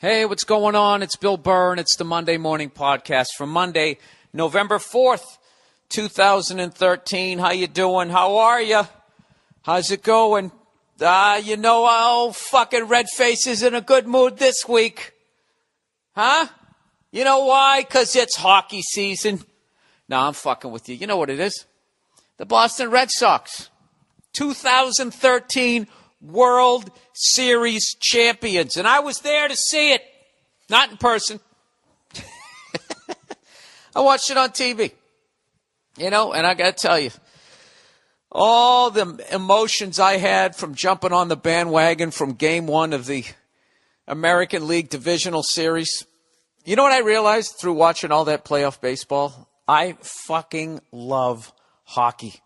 Hey, what's going on? It's Bill Burr, and it's the Monday Morning Podcast for Monday, November 4th, 2013. How you doing? How are you? How's it going? Fucking Redface is in a good mood this week. Huh? You know why? 'Cause it's hockey season. No, I'm fucking with you. You know what it is? The Boston Red Sox. 2013 World Series champions. And I was there to see it. Not in person. I watched it on TV. And I got to tell you, all the emotions I had from jumping on the bandwagon from game one of the American League Divisional Series. You know what I realized through watching all that playoff baseball? I fucking love hockey.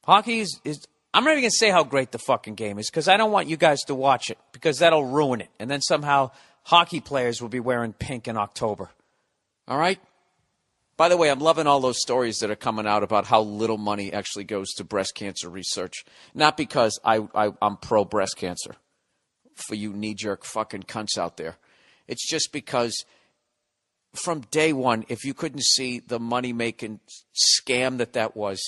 Hockey is I'm not even going to say how great the fucking game is because I don't want you guys to watch it because that'll ruin it. And then somehow hockey players will be wearing pink in October. All right? By the way, I'm loving all those stories that are coming out about how little money actually goes to breast cancer research. Not because I'm pro-breast cancer for you knee-jerk fucking cunts out there. It's just because from day one, if you couldn't see the money-making scam that was,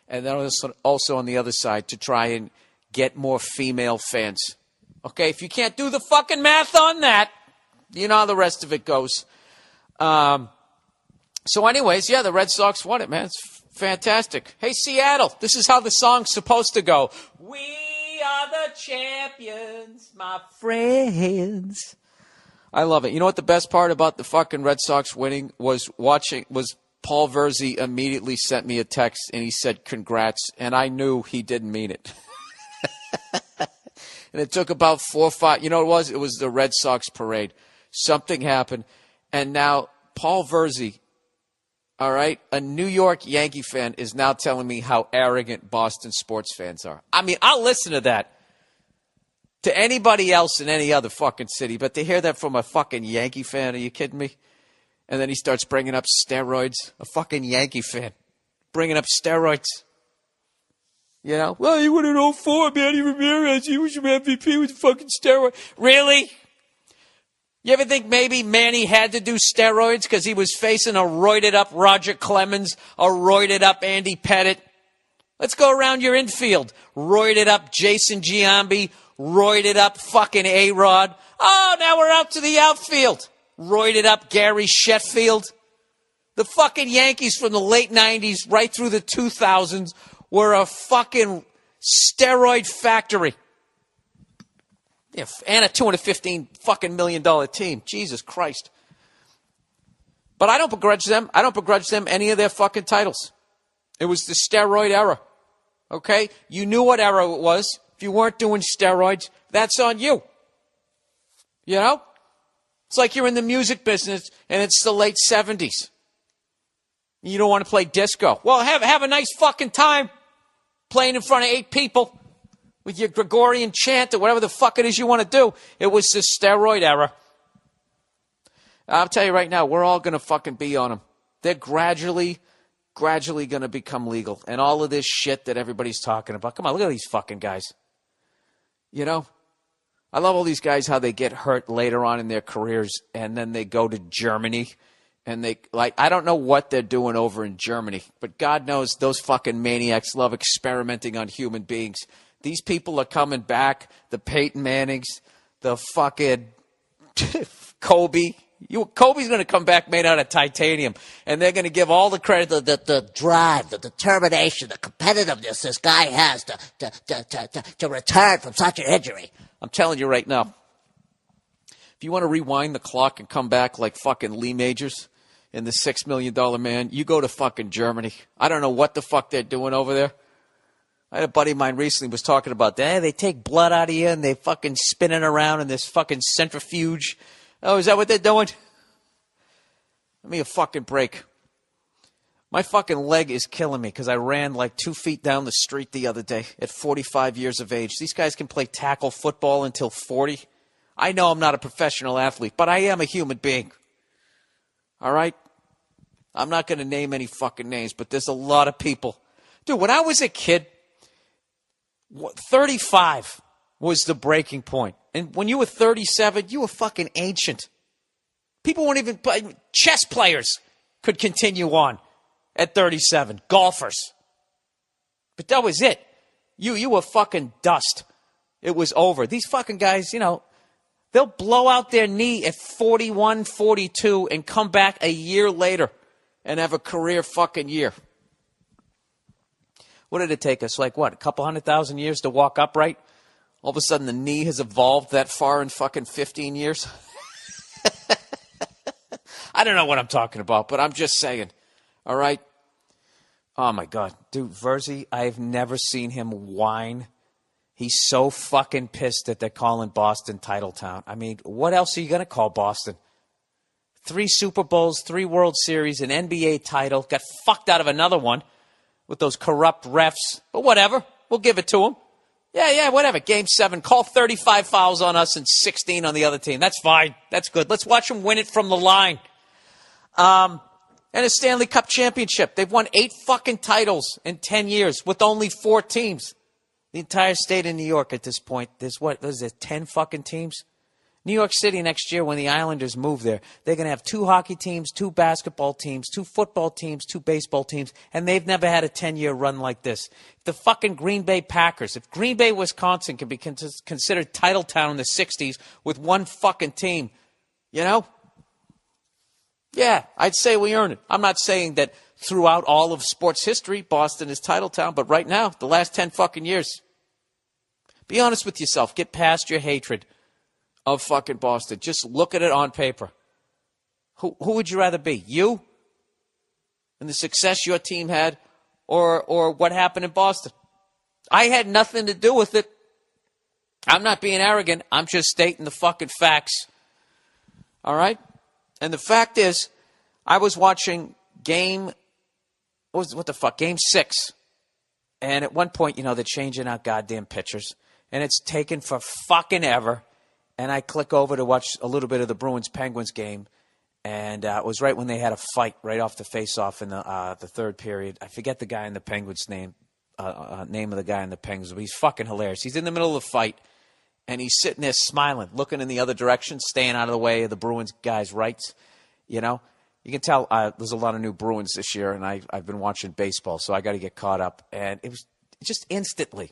and then also on the other side to try and get more female fans. Okay, if you can't do the fucking math on that, you know how the rest of it goes. So anyways, yeah, the Red Sox won it, man. It's fantastic. Hey, Seattle, this is how the song's supposed to go. We are the champions, my friends. I love it. You know what the best part about the fucking Red Sox winning was Paul Verzi immediately sent me a text, and he said, congrats, and I knew he didn't mean it. And it took about 4 or 5. You know what it was? It was the Red Sox parade. Something happened, and now Paul Verzi, all right, a New York Yankee fan, is now telling me how arrogant Boston sports fans are. I mean, I'll listen to that to anybody else in any other fucking city, but to hear that from a fucking Yankee fan, are you kidding me? And then he starts bringing up steroids. A fucking Yankee fan. Bringing up steroids. You know? Well, he won in 04, Manny Ramirez. He was your MVP with a fucking steroid. Really? You ever think maybe Manny had to do steroids because he was facing a roided-up Roger Clemens, a roided-up Andy Pettitte? Let's go around your infield. Roided-up Jason Giambi, roided-up fucking A-Rod. Oh, now we're out to the outfield. Roided up Gary Sheffield. The fucking Yankees from the late 90s right through the 2000s were a fucking steroid factory. Yeah, and a $215 fucking million team. Jesus Christ. But I don't begrudge them. I don't begrudge them any of their fucking titles. It was the steroid era. Okay? You knew what era it was. If you weren't doing steroids, that's on you. You know? It's like you're in the music business and it's the late 70s. You don't want to play disco. Well, have a nice fucking time playing in front of 8 people with your Gregorian chant or whatever the fuck it is you want to do. It was the steroid era. I'll tell you right now, we're all going to fucking be on them. They're gradually going to become legal. And all of this shit that everybody's talking about. Come on, look at these fucking guys. You know? I love all these guys, how they get hurt later on in their careers, and then they go to Germany, and I don't know what they're doing over in Germany, but God knows those fucking maniacs love experimenting on human beings. These people are coming back, the Peyton Mannings, the fucking Kobe. Kobe's going to come back made out of titanium, and they're going to give all the credit to the drive, the determination, the competitiveness this guy has to return from such an injury. I'm telling you right now, if you want to rewind the clock and come back like fucking Lee Majors in the $6 Million Man, you go to fucking Germany. I don't know what the fuck they're doing over there. I had a buddy of mine recently was talking about that. Hey, they take blood out of you and they fucking spin it around in this fucking centrifuge. Oh, is that what they're doing? Let me a fucking break. My fucking leg is killing me because I ran like 2 feet down the street the other day at 45 years of age. These guys can play tackle football until 40. I know I'm not a professional athlete, but I am a human being. All right? I'm not going to name any fucking names, but there's a lot of people. Dude, when I was a kid, 35 was the breaking point. And when you were 37, you were fucking ancient. People weren't even, chess players could continue on at 37. Golfers. But that was it. You were fucking dust. It was over. These fucking guys, you know, they'll blow out their knee at 41, 42 and come back a year later and have a career fucking year. What did it take us? Like what? A couple 100,000 years to walk upright? All of a sudden the knee has evolved that far in fucking 15 years? I don't know what I'm talking about, but I'm just saying. All right? Oh, my God. Dude, Verzi, I've never seen him whine. He's so fucking pissed that they're calling Boston Titletown. I mean, what else are you going to call Boston? 3 Super Bowls, 3 World Series, an NBA title. Got fucked out of another one with those corrupt refs. But whatever. We'll give it to him. Yeah, whatever. Game 7. Call 35 fouls on us and 16 on the other team. That's fine. That's good. Let's watch them win it from the line. And a Stanley Cup championship. They've won 8 fucking titles in 10 years with only 4 teams. The entire state of New York at this point, there's what is it, 10 fucking teams? New York City next year when the Islanders move there, they're going to have 2 hockey teams, 2 basketball teams, 2 football teams, 2 baseball teams, and they've never had a 10-year run like this. The fucking Green Bay Packers, if Green Bay, Wisconsin can be considered Titletown in the 60s with 1 fucking team, you know? Yeah, I'd say we earn it. I'm not saying that throughout all of sports history, Boston is Titletown, but right now, the last 10 fucking years, be honest with yourself. Get past your hatred of fucking Boston. Just look at it on paper. Who would you rather be? You? And the success your team had? Or what happened in Boston? I had nothing to do with it. I'm not being arrogant. I'm just stating the fucking facts. All right? And the fact is, I was watching Game 6. And at one point, you know, they're changing out goddamn pitchers. And it's taken for fucking ever. And I click over to watch a little bit of the Bruins-Penguins game. And it was right when they had a fight right off the face-off in the third period. I forget the guy in the Penguins' name of the guy in the Penguins. But he's fucking hilarious. He's in the middle of the fight. And he's sitting there smiling, looking in the other direction, staying out of the way of the Bruins guys' rights. You know, you can tell there's a lot of new Bruins this year, and I've been watching baseball, so I got to get caught up. And it was just instantly.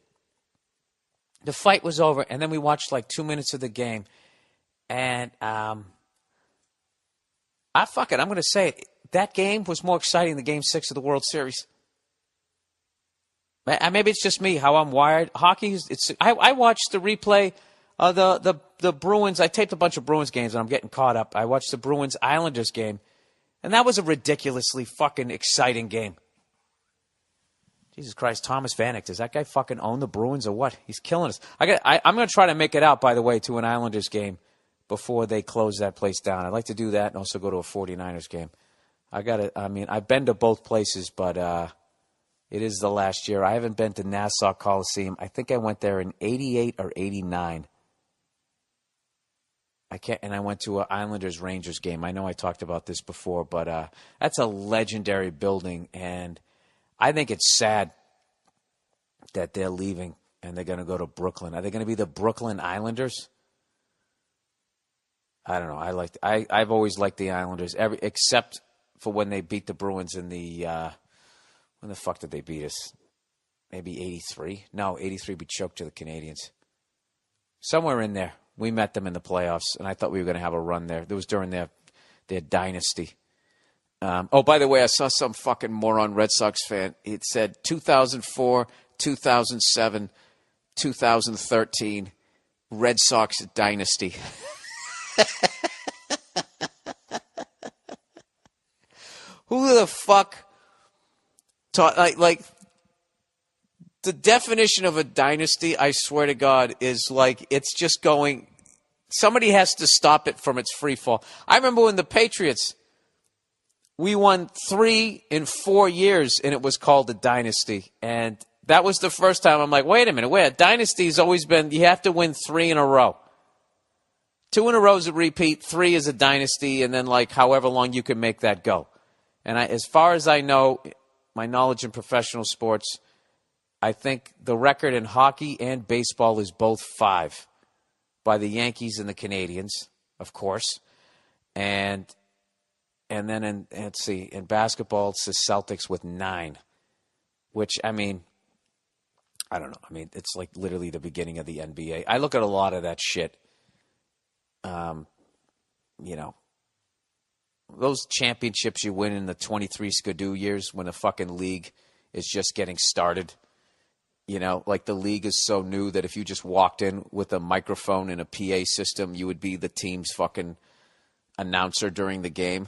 The fight was over, and then we watched like 2 minutes of the game. And I'm going to say it. That game was more exciting than Game 6 of the World Series. Maybe it's just me, how I'm wired. Hockey, I watched the replay of the Bruins. I taped a bunch of Bruins games, and I'm getting caught up. I watched the Bruins-Islanders game, and that was a ridiculously fucking exciting game. Jesus Christ, Thomas Vanek, does that guy fucking own the Bruins or what? He's killing us. I'm going to try to make it out, by the way, to an Islanders game before they close that place down. I'd like to do that and also go to a 49ers game. I've been to both places, but it is the last year. I haven't been to Nassau Coliseum. I think I went there in 88 or 89. And I went to an Islanders-Rangers game. I know I talked about this before, but that's a legendary building, and I think it's sad that they're leaving and they're going to go to Brooklyn. Are they going to be the Brooklyn Islanders? I don't know. I've always liked the Islanders, except for when they beat the Bruins in the when the fuck did they beat us? Maybe 83? No, 83 we choked to the Canadians. Somewhere in there. We met them in the playoffs, and I thought we were going to have a run there. It was during their dynasty. By the way, I saw some fucking moron Red Sox fan. It said 2004, 2007, 2013, Red Sox dynasty. Who the fuck taught, like the definition of a dynasty, I swear to God, is like it's just going, somebody has to stop it from its free fall. I remember when the Patriots, we won 3 in 4 years, and it was called a dynasty. And that was the first time I'm like, wait a minute, a dynasty has always been, you have to win 3 in a row. 2 in a row is a repeat, 3 is a dynasty, and then like however long you can make that go. And as far as I know, my knowledge in professional sports, I think the record in hockey and baseball is both 5 by the Yankees and the Canadians, of course. And then in basketball, it's the Celtics with 9, which, I mean, I don't know. I mean, it's like literally the beginning of the NBA. I look at a lot of that shit. You know, those championships you win in the 23 Skidoo years when the fucking league is just getting started. You know, like the league is so new that if you just walked in with a microphone and a PA system, you would be the team's fucking announcer during the game.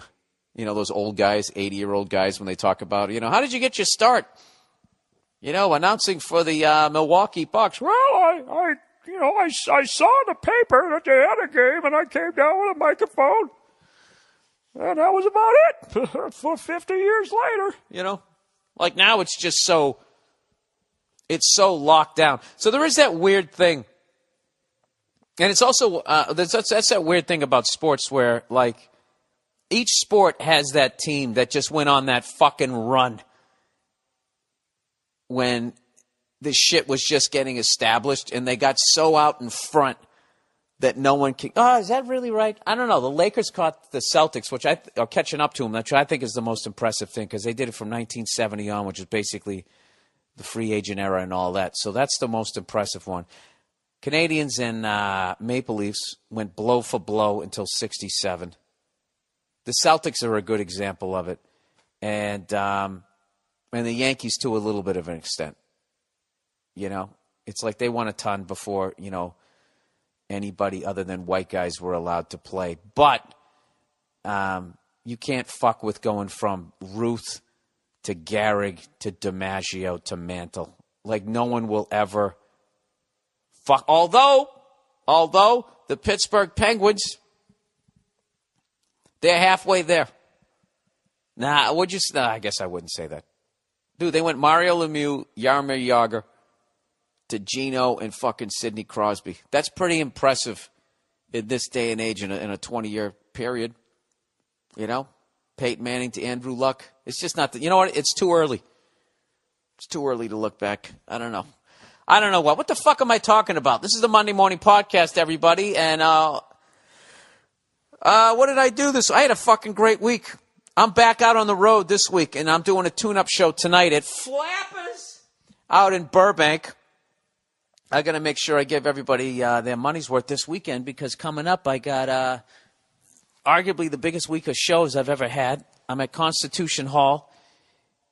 You know, those old guys, 80-year-old guys, when they talk about, you know, how did you get your start? You know, announcing for the Milwaukee Bucks. Well, I saw in the paper that they had a game, and I came down with a microphone, and that was about it. For 50 years later, you know, like now it's just so locked down. So there is that weird thing, and it's also that's that weird thing about sports where like each sport has that team that just went on that fucking run when this shit was just getting established, and they got so out in front that no one can. Oh, is that really right? I don't know. The Lakers caught the Celtics, which are catching up to them, which I think is the most impressive thing because they did it from 1970 on, which is basically the free agent era and all that. So that's the most impressive one. Canadians and Maple Leafs went blow for blow until 67. The Celtics are a good example of it, and the Yankees to a little bit of an extent. You know, it's like they won a ton before, you know, anybody other than white guys were allowed to play. But you can't fuck with going from Ruth to Gehrig to DiMaggio to Mantle. Like no one will ever fuck. Although the Pittsburgh Penguins, they're halfway there. I guess I wouldn't say that. Dude, they went Mario Lemieux, Jaromir Jagr, to Gino and fucking Sidney Crosby. That's pretty impressive in this day and age in a 20-year period. You know? Peyton Manning to Andrew Luck. It's just not you know what? It's too early. It's too early to look back. I don't know. What the fuck am I talking about? This is the Monday Morning Podcast, everybody. And what did I do I had a fucking great week. I'm back out on the road this week, and I'm doing a tune-up show tonight at Flappers out in Burbank. I got to make sure I give everybody their money's worth this weekend because coming up I got arguably the biggest week of shows I've ever had. I'm at Constitution Hall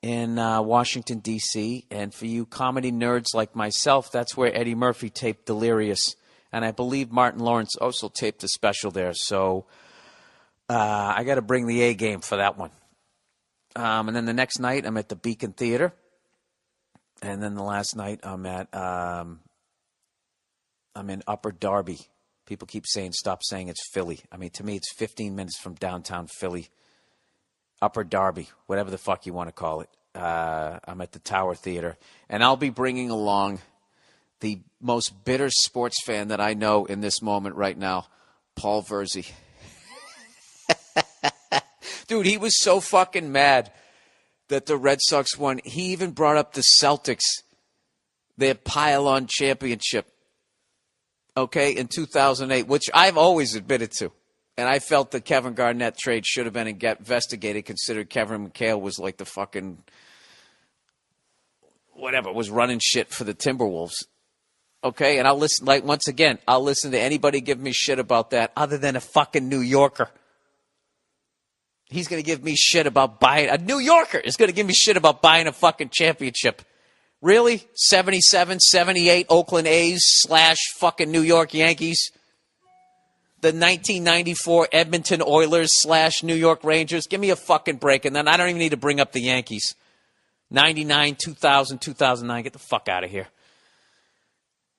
in Washington, D.C., and for you comedy nerds like myself, that's where Eddie Murphy taped Delirious, and I believe Martin Lawrence also taped a special there, so I got to bring the A game for that one. And then the next night I'm at the Beacon Theater, and then the last night I'm at I'm in Upper Darby. People keep stop saying it's Philly. I mean, to me, it's 15 minutes from downtown Philly. Upper Darby, whatever the fuck you want to call it. I'm at the Tower Theater. And I'll be bringing along the most bitter sports fan that I know in this moment right now, Paul Verzi. Dude, he was so fucking mad that the Red Sox won. He even brought up the Celtics, their pile-on championship. Okay, in 2008, which I've always admitted to. And I felt the Kevin Garnett trade should have been investigated, considered Kevin McHale was like the fucking, whatever, was running shit for the Timberwolves. Okay, and I'll listen, like, once again, I'll listen to anybody give me shit about that other than a fucking New Yorker. He's going to give me shit about a New Yorker is going to give me shit about buying a fucking championship. Really? 77, 78 Oakland A's / fucking New York Yankees? The 1994 Edmonton Oilers / New York Rangers? Give me a fucking break, and then I don't even need to bring up the Yankees. 99, 2000, 2009. Get the fuck out of here.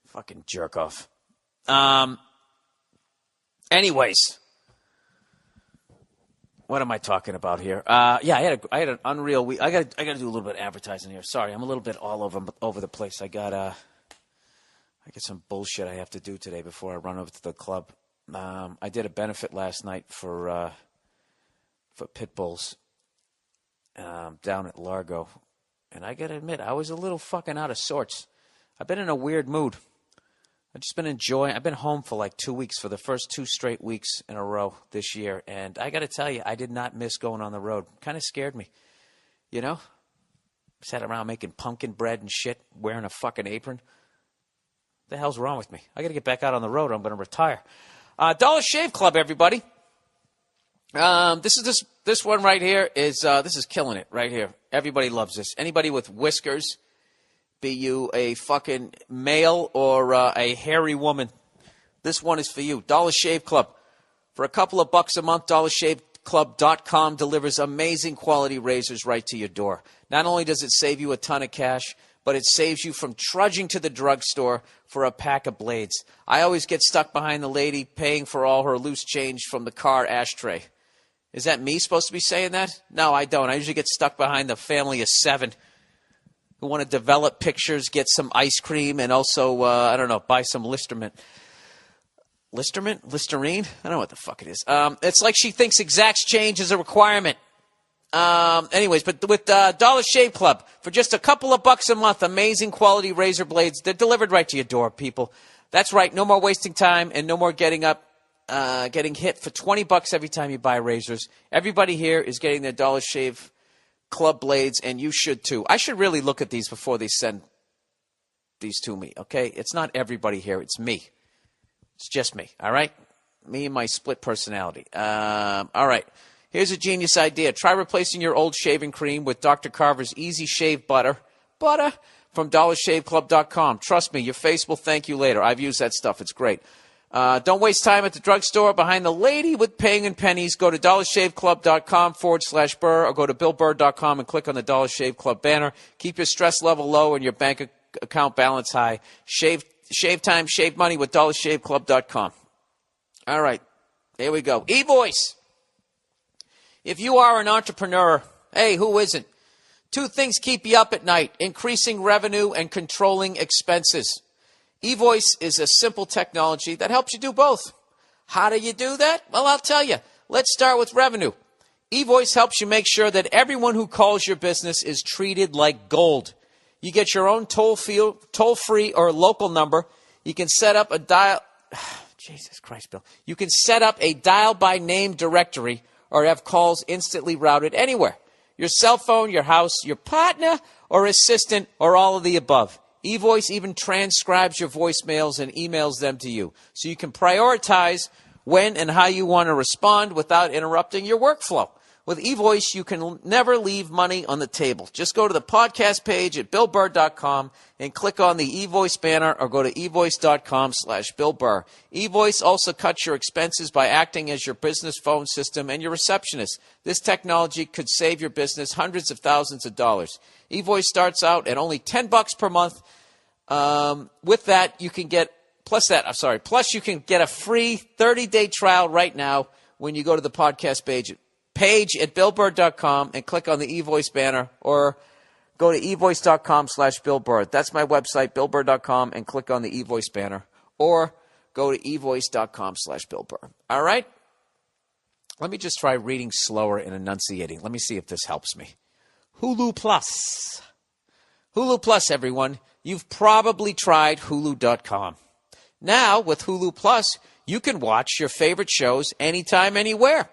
Fucking jerk off. Anyways. What am I talking about here? Yeah, I had an unreal week. I got to do a little bit of advertising here. Sorry, I'm a little bit all over the place. I got some bullshit I have to do today before I run over to the club. I did a benefit last night for pit bulls down at Largo, And I got to admit, I was a little fucking out of sorts. I've been in a weird mood. I've just been enjoying. I've been home for like 2 weeks for the first 2 straight weeks in a row this year. And I got to tell you, I did not miss going on the road. Kind of scared me. You know? Sat around making pumpkin bread and shit, wearing a fucking apron. What the hell's wrong with me? I got to get back out on the road or I'm going to retire. Dollar Shave Club, everybody. This one right here is this is killing it right here. Everybody loves this. Anybody with whiskers, be you a fucking male or a hairy woman, this one is for you. Dollar Shave Club. For a couple of bucks a month, DollarShaveClub.com delivers amazing quality razors right to your door. Not only does it save you a ton of cash, but it saves you from trudging to the drugstore for a pack of blades. I always get stuck behind the lady paying for all her loose change from the car ashtray. Is that me supposed to be saying that? No, I don't. I usually get stuck behind the family of 7 who want to develop pictures, get some ice cream, and also, I don't know, buy some Listerine? I don't know what the fuck it is. It's like she thinks exact change is a requirement. Anyways, but with Dollar Shave Club, for just a couple of bucks a month, amazing quality razor blades. They're delivered right to your door, people. That's right. No more wasting time and no more getting hit for $20 every time you buy razors. Everybody here is getting their Dollar Shave Club blades, and you should too. I should really look at these before they send these to me, okay? It's not everybody here. It's me. It's just me, all right? Me and my split personality. All right. Here's a genius idea. Try replacing your old shaving cream with Dr. Carver's Easy Shave Butter. Butter from DollarShaveClub.com. Trust me, your face will thank you later. I've used that stuff. It's great. Don't waste time at the drugstore behind the lady with paying in pennies. Go to DollarShaveClub.com/Burr or go to BillBurr.com and click on the Dollar Shave Club banner. Keep your stress level low and your bank account balance high. Shave time, shave money with DollarShaveClub.com. All right, here we go. eVoice. If you are an entrepreneur, hey, who isn't? 2 things keep you up at night: increasing revenue and controlling expenses. eVoice is a simple technology that helps you do both. How do you do that? Well, I'll tell you. Let's start with revenue. eVoice helps you make sure that everyone who calls your business is treated like gold. You get your own toll-free or local number. You can set up a Jesus Christ, Bill. You can set up a dial-by-name directory or have calls instantly routed anywhere. Your cell phone, your house, your partner, or assistant, or all of the above. eVoice even transcribes your voicemails and emails them to you, so you can prioritize when and how you want to respond without interrupting your workflow. With eVoice, you can never leave money on the table. Just go to the podcast page at BillBurr.com and click on the eVoice banner or go to eVoice.com/BillBurr. eVoice also cuts your expenses by acting as your business phone system and your receptionist. This technology could save your business hundreds of thousands of dollars. eVoice starts out at only $10 per month. With that, you can get, plus you can get a free 30-day trial right now when you go to the podcast page at BillBurr.com and click on the eVoice banner or go to eVoice.com/BillBurr. That's my website, BillBurr.com, and click on the eVoice banner or go to eVoice.com/BillBurr. All right? Let me just try reading slower and enunciating. Let me see if this helps me. Hulu Plus. Hulu Plus, everyone. You've probably tried Hulu.com. Now, with Hulu Plus, you can watch your favorite shows anytime, anywhere.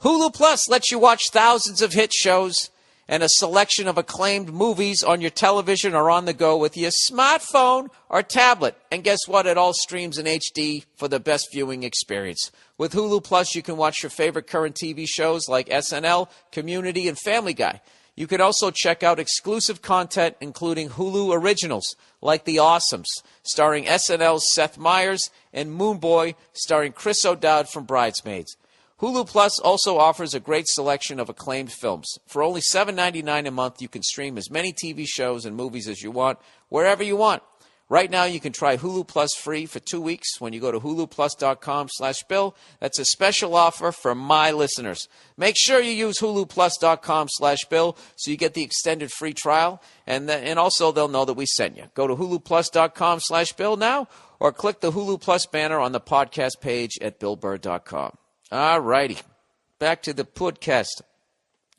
Hulu Plus lets you watch thousands of hit shows and a selection of acclaimed movies on your television or on the go with your smartphone or tablet. And guess what? It all streams in HD for the best viewing experience. With Hulu Plus, you can watch your favorite current TV shows like SNL, Community, and Family Guy. You can also check out exclusive content, including Hulu originals like The Awesomes, starring SNL's Seth Meyers, and Moonboy, starring Chris O'Dowd from Bridesmaids. Hulu Plus also offers a great selection of acclaimed films. For only $7.99 a month, you can stream as many TV shows and movies as you want, wherever you want. Right now, you can try Hulu Plus free for 2 weeks when you go to huluplus.com/Bill. That's a special offer for my listeners. Make sure you use huluplus.com/Bill so you get the extended free trial, and also they'll know that we sent you. Go to huluplus.com/Bill now or click the Hulu Plus banner on the podcast page at BillBurr.com. All righty. Back to the podcast.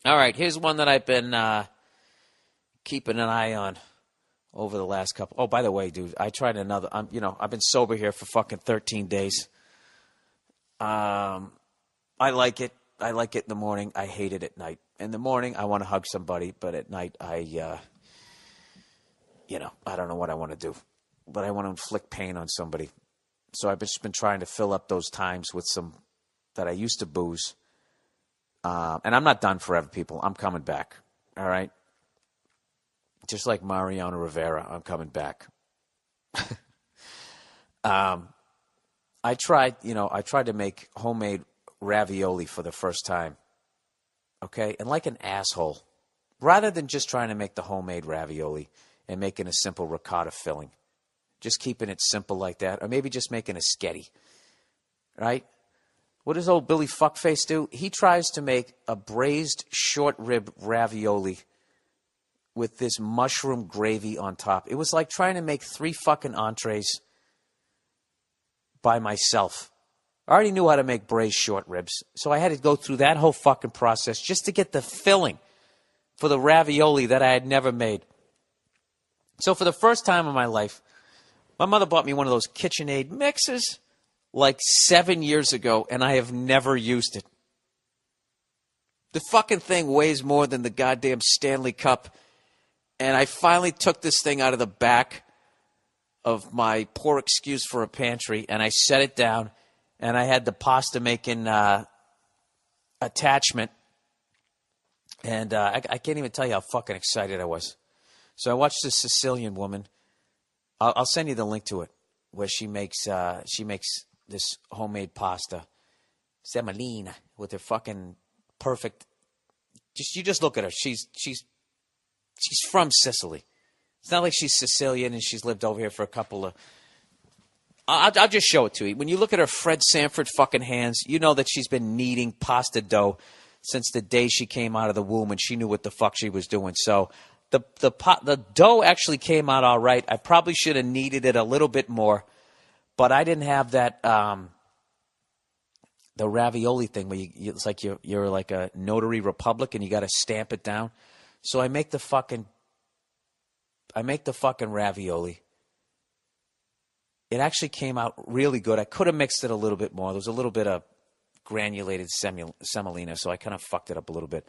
All right, here's one that I've been keeping an eye on over the last couple. Oh, by the way, dude, I tried another. I've been sober here for fucking 13 days. I like it. I like it in the morning. I hate it at night. In the morning, I want to hug somebody, but at night, I don't know what I want to do, but I want to inflict pain on somebody. So I've just been trying to fill up those times with some that I used to booze. And I'm not done forever, people. I'm coming back. All right. Just like Mariano Rivera, I'm coming back. I tried to make homemade ravioli for the first time. Okay? And like an asshole, rather than just trying to make the homemade ravioli and making a simple ricotta filling, just keeping it simple like that, or maybe just making a sketty. Right? What does old Billy Fuckface do? He tries to make a braised short rib ravioli with this mushroom gravy on top. It was like trying to make 3 fucking entrees by myself. I already knew how to make braised short ribs, so I had to go through that whole fucking process just to get the filling for the ravioli that I had never made. So for the first time in my life, my mother bought me one of those KitchenAid mixes like 7 years ago, and I have never used it. The fucking thing weighs more than the goddamn Stanley Cup. And I finally took this thing out of the back of my poor excuse for a pantry, and I set it down, and I had the pasta making attachment. And I can't even tell you how fucking excited I was. So I watched this Sicilian woman. I'll send you the link to it, where she makes this homemade pasta, semolina, with her fucking perfect. You just look at her. She's from Sicily. It's not like she's Sicilian and she's lived over here for a couple of. I'll just show it to you. When you look at her Fred Sanford fucking hands, you know that she's been kneading pasta dough since the day she came out of the womb, and she knew what the fuck she was doing. So the dough actually came out all right. I probably should have kneaded it a little bit more, but I didn't have that the ravioli thing where it's like you're like a notary republic and you got to stamp it down. So I make the fucking ravioli. It actually came out really good. I could have mixed it a little bit more. There was a little bit of granulated semolina, so I kind of fucked it up a little bit.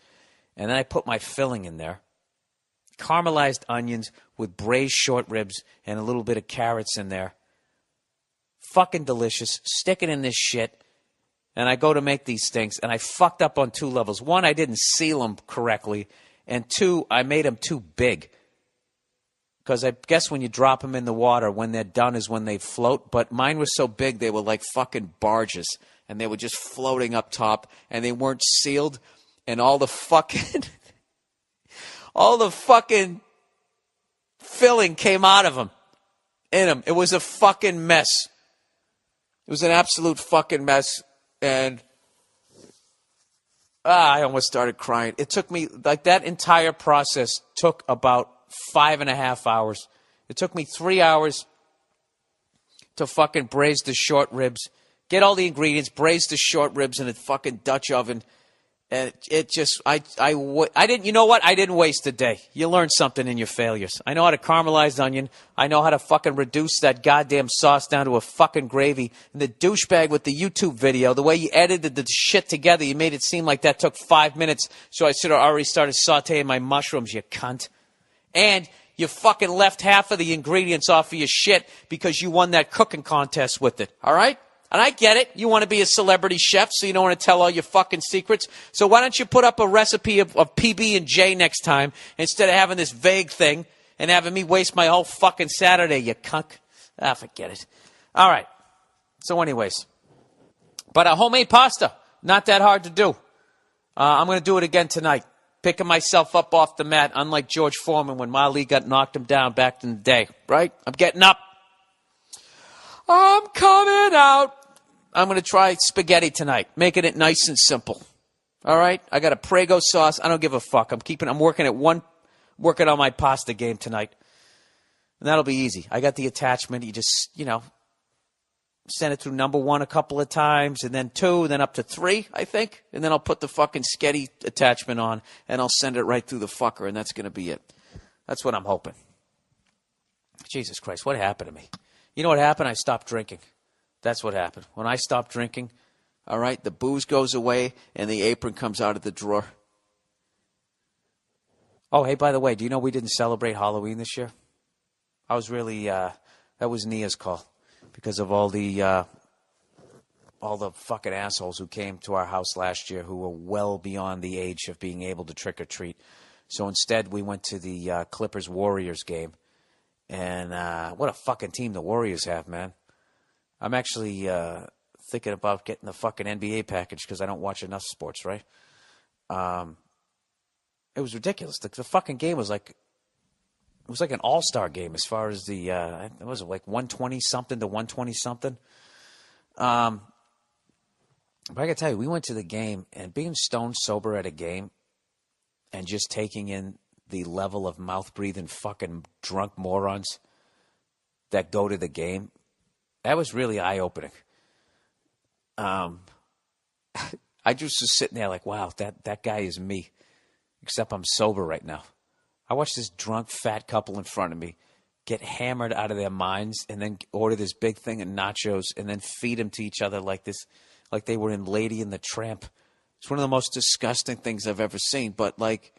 And then I put my filling in there. Caramelized onions with braised short ribs and a little bit of carrots in there. Fucking delicious. Stick it in this shit. And I go to make these things, and I fucked up on 2 levels. 1, I didn't seal them correctly. And 2, I made them too big. Because I guess when you drop them in the water, when they're done is when they float. But mine were so big, they were like fucking barges. And they were just floating up top. And they weren't sealed. And all the fucking filling came out of them. In them. It was a fucking mess. It was an absolute fucking mess. And I almost started crying. It took me, like that entire process took about 5.5 hours. It took me 3 hours to fucking braise the short ribs, get all the ingredients, braise the short ribs in a fucking Dutch oven. And it just, I didn't, you know what? I didn't waste a day. You learn something in your failures. I know how to caramelize onion. I know how to fucking reduce that goddamn sauce down to a fucking gravy. And the douchebag with the YouTube video, the way you edited the shit together, you made it seem like that took 5 minutes. So I should have already started sauteing my mushrooms, you cunt. And you fucking left half of the ingredients off of your shit because you won that cooking contest with it. All right? And I get it. You want to be a celebrity chef, so you don't want to tell all your fucking secrets. So why don't you put up a recipe of PB&J next time instead of having this vague thing and having me waste my whole fucking Saturday, you cunt. Forget it. All right. So anyways. But a homemade pasta, not that hard to do. I'm going to do it again tonight. Picking myself up off the mat, unlike George Foreman when Mali got knocked him down back in the day. Right? I'm getting up. I'm coming out. I'm going to try spaghetti tonight, making it nice and simple. All right? I got a Prego sauce. I'm working on my pasta game tonight. And that'll be easy. I got the attachment. You just, send it through number 1 a couple of times, and then 2, and then up to 3, I think. And then I'll put the fucking sketty attachment on, and I'll send it right through the fucker, and that's going to be it. That's what I'm hoping. Jesus Christ, what happened to me? You know what happened? I stopped drinking. That's what happened. When I stopped drinking, all right, the booze goes away and the apron comes out of the drawer. Oh, hey, by the way, do you know we didn't celebrate Halloween this year? I was really, that was Nia's call because of all the fucking assholes who came to our house last year who were well beyond the age of being able to trick or treat. So instead, we went to the Clippers-Warriors game. And what a fucking team the Warriors have, man. I'm actually thinking about getting the fucking NBA package because I don't watch enough sports, right? It was ridiculous. The fucking game was like, it was like an all-star game as far as the, it was like 120-something to 120-something. But I got to tell you, we went to the game, and being stone sober at a game and just taking in the level of mouth-breathing fucking drunk morons that go to the game, that was really eye-opening. I just was sitting there like, wow, that guy is me, except I'm sober right now. I watched this drunk fat couple in front of me get hammered out of their minds and then order this big thing of nachos and then feed them to each other like this, like they were in Lady and the Tramp. It's one of the most disgusting things I've ever seen. But, like,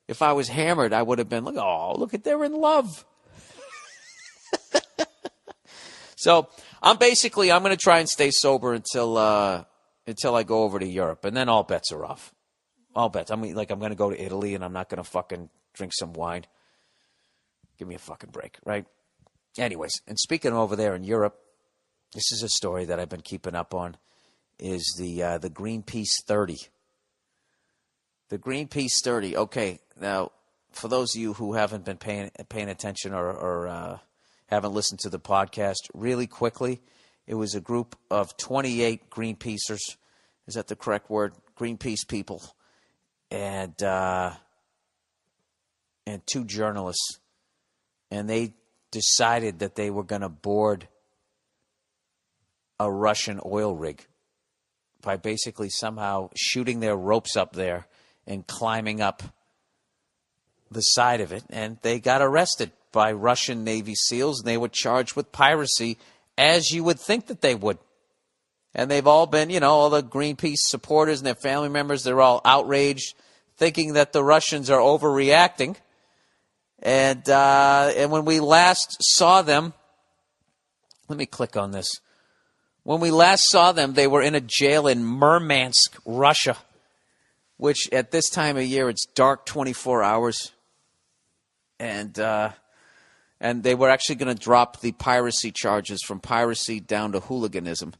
if I was hammered, I would have been like, oh, look at, they're in love. So I'm going to try and stay sober until I go over to Europe. And then all bets are off. All bets. I mean, like, I'm going to go to Italy and I'm not going to fucking drink some wine. Give me a fucking break, right? Anyways, and speaking of over there in Europe, this is a story that I've been keeping up on, is the Greenpeace 30. The Greenpeace 30. Okay, now, for those of you who haven't been paying attention or haven't listened to the podcast, really quickly, it was a group of 28 Greenpeacers. Is that the correct word? Greenpeace people. And 2 journalists. And they decided that they were going to board a Russian oil rig by basically somehow shooting their ropes up there and climbing up the side of it. And they got arrested by Russian Navy SEALs, and they were charged with piracy, as you would think that they would. And they've all been, all the Greenpeace supporters and their family members, they're all outraged, thinking that the Russians are overreacting. And when we last saw them, let me click on this. When we last saw them, they were in a jail in Murmansk, Russia, which at this time of year, it's dark 24 hours. And they were actually going to drop the piracy charges from piracy down to hooliganism.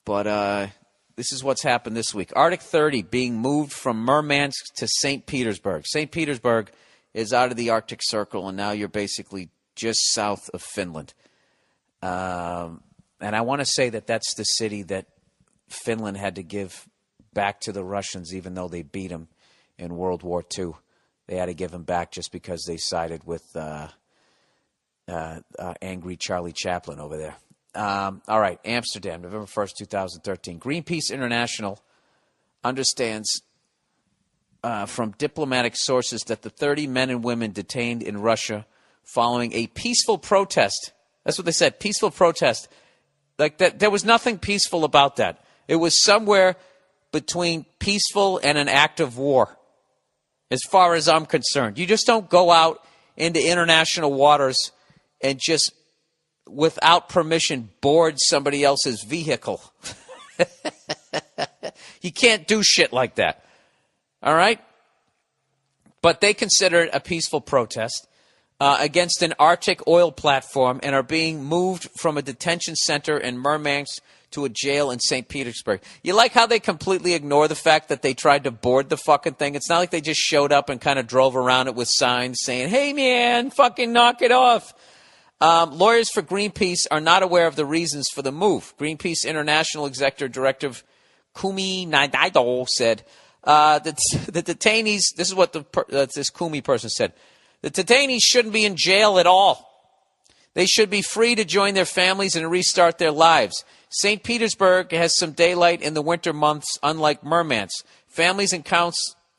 But this is what's happened this week. Arctic 30 being moved from Murmansk to St. Petersburg. St. Petersburg is out of the Arctic Circle, and now you're basically just south of Finland. And I want to say that that's the city that Finland had to give back to the Russians, even though they beat them in World War II. They had to give them back just because they sided with angry Charlie Chaplin over there. All right, Amsterdam, November 1st, 2013. Greenpeace International understands from diplomatic sources that the 30 men and women detained in Russia following a peaceful protest, that's what they said, peaceful protest, like that, there was nothing peaceful about that. It was somewhere between peaceful and an act of war, as far as I'm concerned. You just don't go out into international waters and just, without permission, board somebody else's vehicle. You can't do shit like that. All right? But they consider it a peaceful protest against an Arctic oil platform and are being moved from a detention center in Murmansk to a jail in St. Petersburg. You like how they completely ignore the fact that they tried to board the fucking thing? It's not like they just showed up and kind of drove around it with signs saying, hey, man, fucking knock it off. Lawyers for Greenpeace are not aware of the reasons for the move. Greenpeace International Executive Director Kumi Nadaido said, the detainees, this is what this Kumi person said, the detainees shouldn't be in jail at all. They should be free to join their families and restart their lives. St. Petersburg has some daylight in the winter months, unlike Murmansk. Families and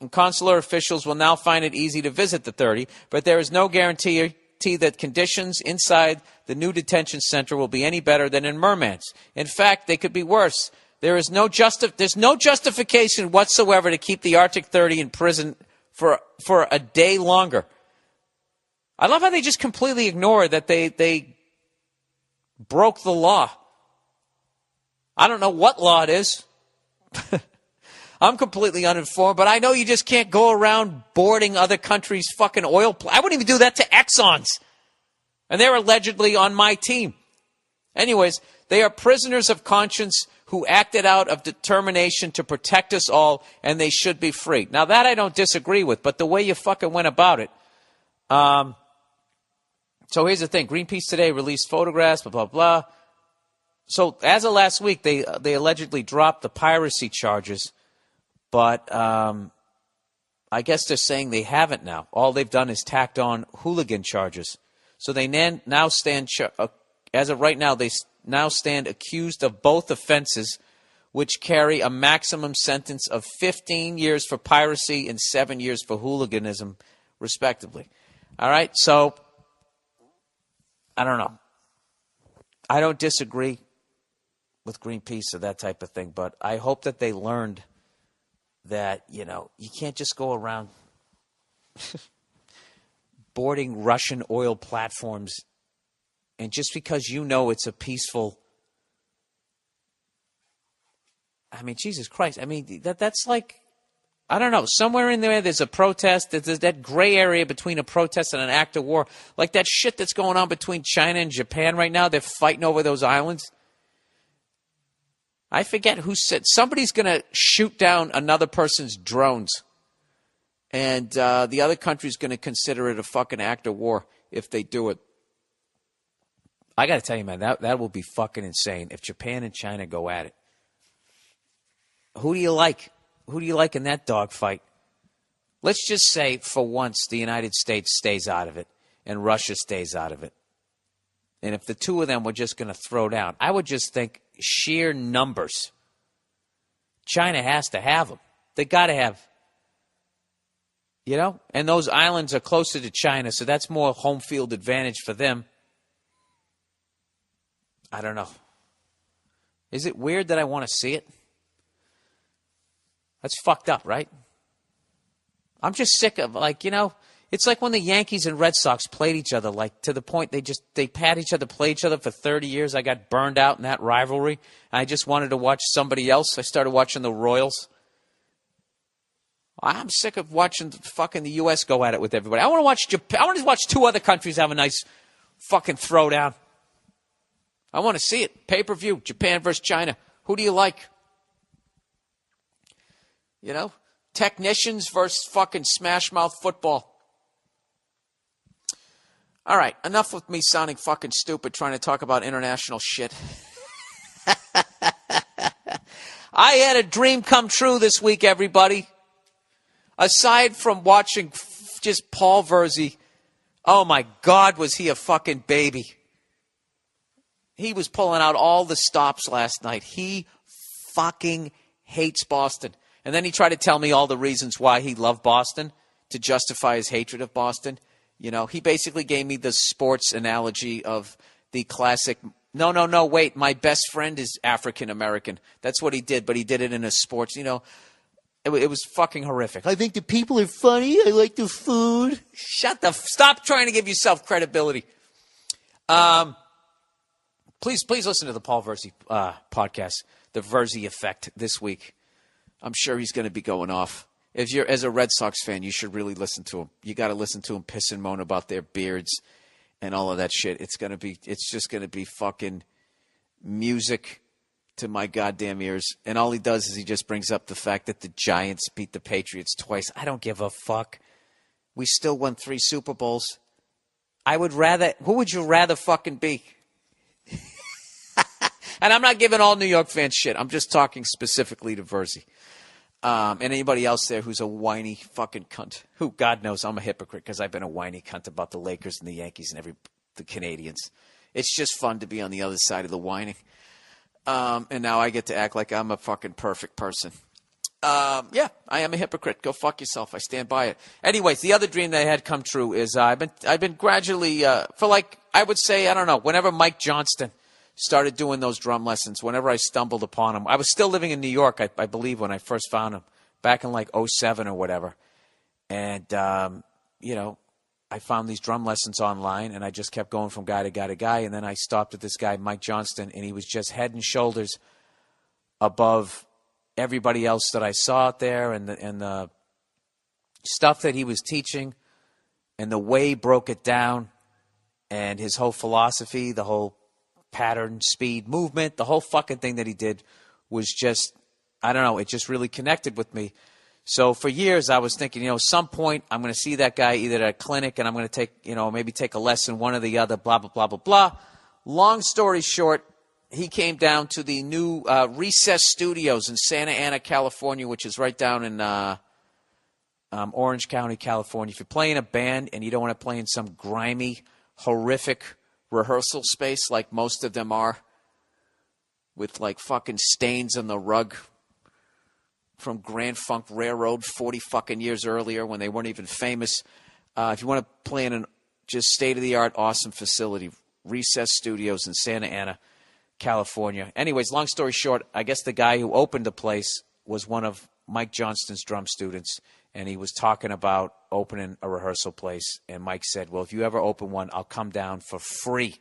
and consular officials will now find it easy to visit the 30, but there is no guarantee that conditions inside the new detention center will be any better than in Murmansk. In fact, they could be worse. There's no justification whatsoever to keep the Arctic 30 in prison for a day longer. I love how they just completely ignore that they broke the law. I don't know what law it is. I'm completely uninformed, but I know you just can't go around boarding other countries' fucking oil. I wouldn't even do that to Exxon's. And they're allegedly on my team. Anyways, they are prisoners of conscience who acted out of determination to protect us all, and they should be free. Now, that I don't disagree with, but the way you fucking went about it. So here's the thing. Greenpeace today released photographs, blah, blah, blah. So as of last week, they allegedly dropped the piracy charges. But I guess they're saying they haven't now. All they've done is tacked on hooligan charges. So they now stand, as of right now, they now stand accused of both offenses, which carry a maximum sentence of 15 years for piracy and 7 years for hooliganism, respectively. All right, so I don't know. I don't disagree with Greenpeace or that type of thing, but I hope that they learned that, you can't just go around boarding Russian oil platforms and just because it's a peaceful... I mean, Jesus Christ. I mean, that's like, I don't know, somewhere in there's a protest. There's that gray area between a protest and an act of war. Like that shit that's going on between China and Japan right now. They're fighting over those islands. I forget who said somebody's going to shoot down another person's drones. And the other country's going to consider it a fucking act of war if they do it. I got to tell you, man, that will be fucking insane if Japan and China go at it. Who do you like? Who do you like in that dogfight? Let's just say, for once, the United States stays out of it and Russia stays out of it. And if the two of them were just going to throw down, I would just think sheer numbers. China has to have them. They got to have, and those islands are closer to China, so that's more home field advantage for them. I don't know. Is it weird that I want to see it? That's fucked up, right? I'm just sick of, it's like when the Yankees and Red Sox played each other, to the point they pat each other, play each other for 30 years. I got burned out in that rivalry. I just wanted to watch somebody else. I started watching the Royals. I'm sick of watching fucking the U.S. go at it with everybody. I want to watch Japan. I want to watch two other countries have a nice fucking throwdown. I want to see it. Pay-per-view, Japan versus China. Who do you like? Technicians versus fucking smash mouth football. All right, enough with me sounding fucking stupid trying to talk about international shit. I had a dream come true this week, everybody. Aside from watching just Paul Verzi, oh my God, was he a fucking baby. He was pulling out all the stops last night. He fucking hates Boston. And then he tried to tell me all the reasons why he loved Boston to justify his hatred of Boston. He basically gave me the sports analogy of the classic, no, wait, my best friend is African American. That's what he did, but he did it in a sports, it was fucking horrific. I think the people are funny. I like the food. Stop trying to give yourself credibility. Please listen to the Paul Verzi podcast, The Verzi Effect, this week. I'm sure he's going to be going off. As a Red Sox fan, you should really listen to him. You got to listen to him piss and moan about their beards and all of that shit. It's just going to be fucking music to my goddamn ears. And all he does is he just brings up the fact that the Giants beat the Patriots twice. I don't give a fuck. We still won 3 Super Bowls. Who would you rather fucking be? And I'm not giving all New York fans shit. I'm just talking specifically to Verzi. And anybody else there who's a whiny fucking cunt. Who, God knows, I'm a hypocrite because I've been a whiny cunt about the Lakers and the Yankees and the Canadians. It's just fun to be on the other side of the whining. And now I get to act like I'm a fucking perfect person. Yeah, I am a hypocrite. Go fuck yourself. I stand by it. Anyways, the other dream that I had come true is I've been gradually for like I would say I don't know whenever Mike Johnston started doing those drum lessons, whenever I stumbled upon him, I was still living in New York, I believe, when I first found him back in like '07 or whatever, and you know. I found these drum lessons online, and I just kept going from guy to guy to guy, and then I stopped at this guy, Mike Johnston, and he was just head and shoulders above everybody else that I saw out there, and the stuff that he was teaching, and the way he broke it down, and his whole philosophy, the whole pattern, speed, movement, the whole fucking thing that he did was just, I don't know, it just really connected with me. So for years I was thinking, some point I'm going to see that guy either at a clinic and I'm going to take, maybe take a lesson, one or the other, blah, blah, blah, blah, blah. Long story short, he came down to the new Recess Studios in Santa Ana, California, which is right down in Orange County, California. If you're playing a band and you don't want to play in some grimy, horrific rehearsal space like most of them are, with like fucking stains on the rug from Grand Funk Railroad 40 fucking years earlier when they weren't even famous. If you want to play in an just state-of-the-art, awesome facility, Recess Studios in Santa Ana, California. Anyways, long story short, I guess the guy who opened the place was one of Mike Johnston's drum students, and he was talking about opening a rehearsal place. And Mike said, well, if you ever open one, I'll come down for free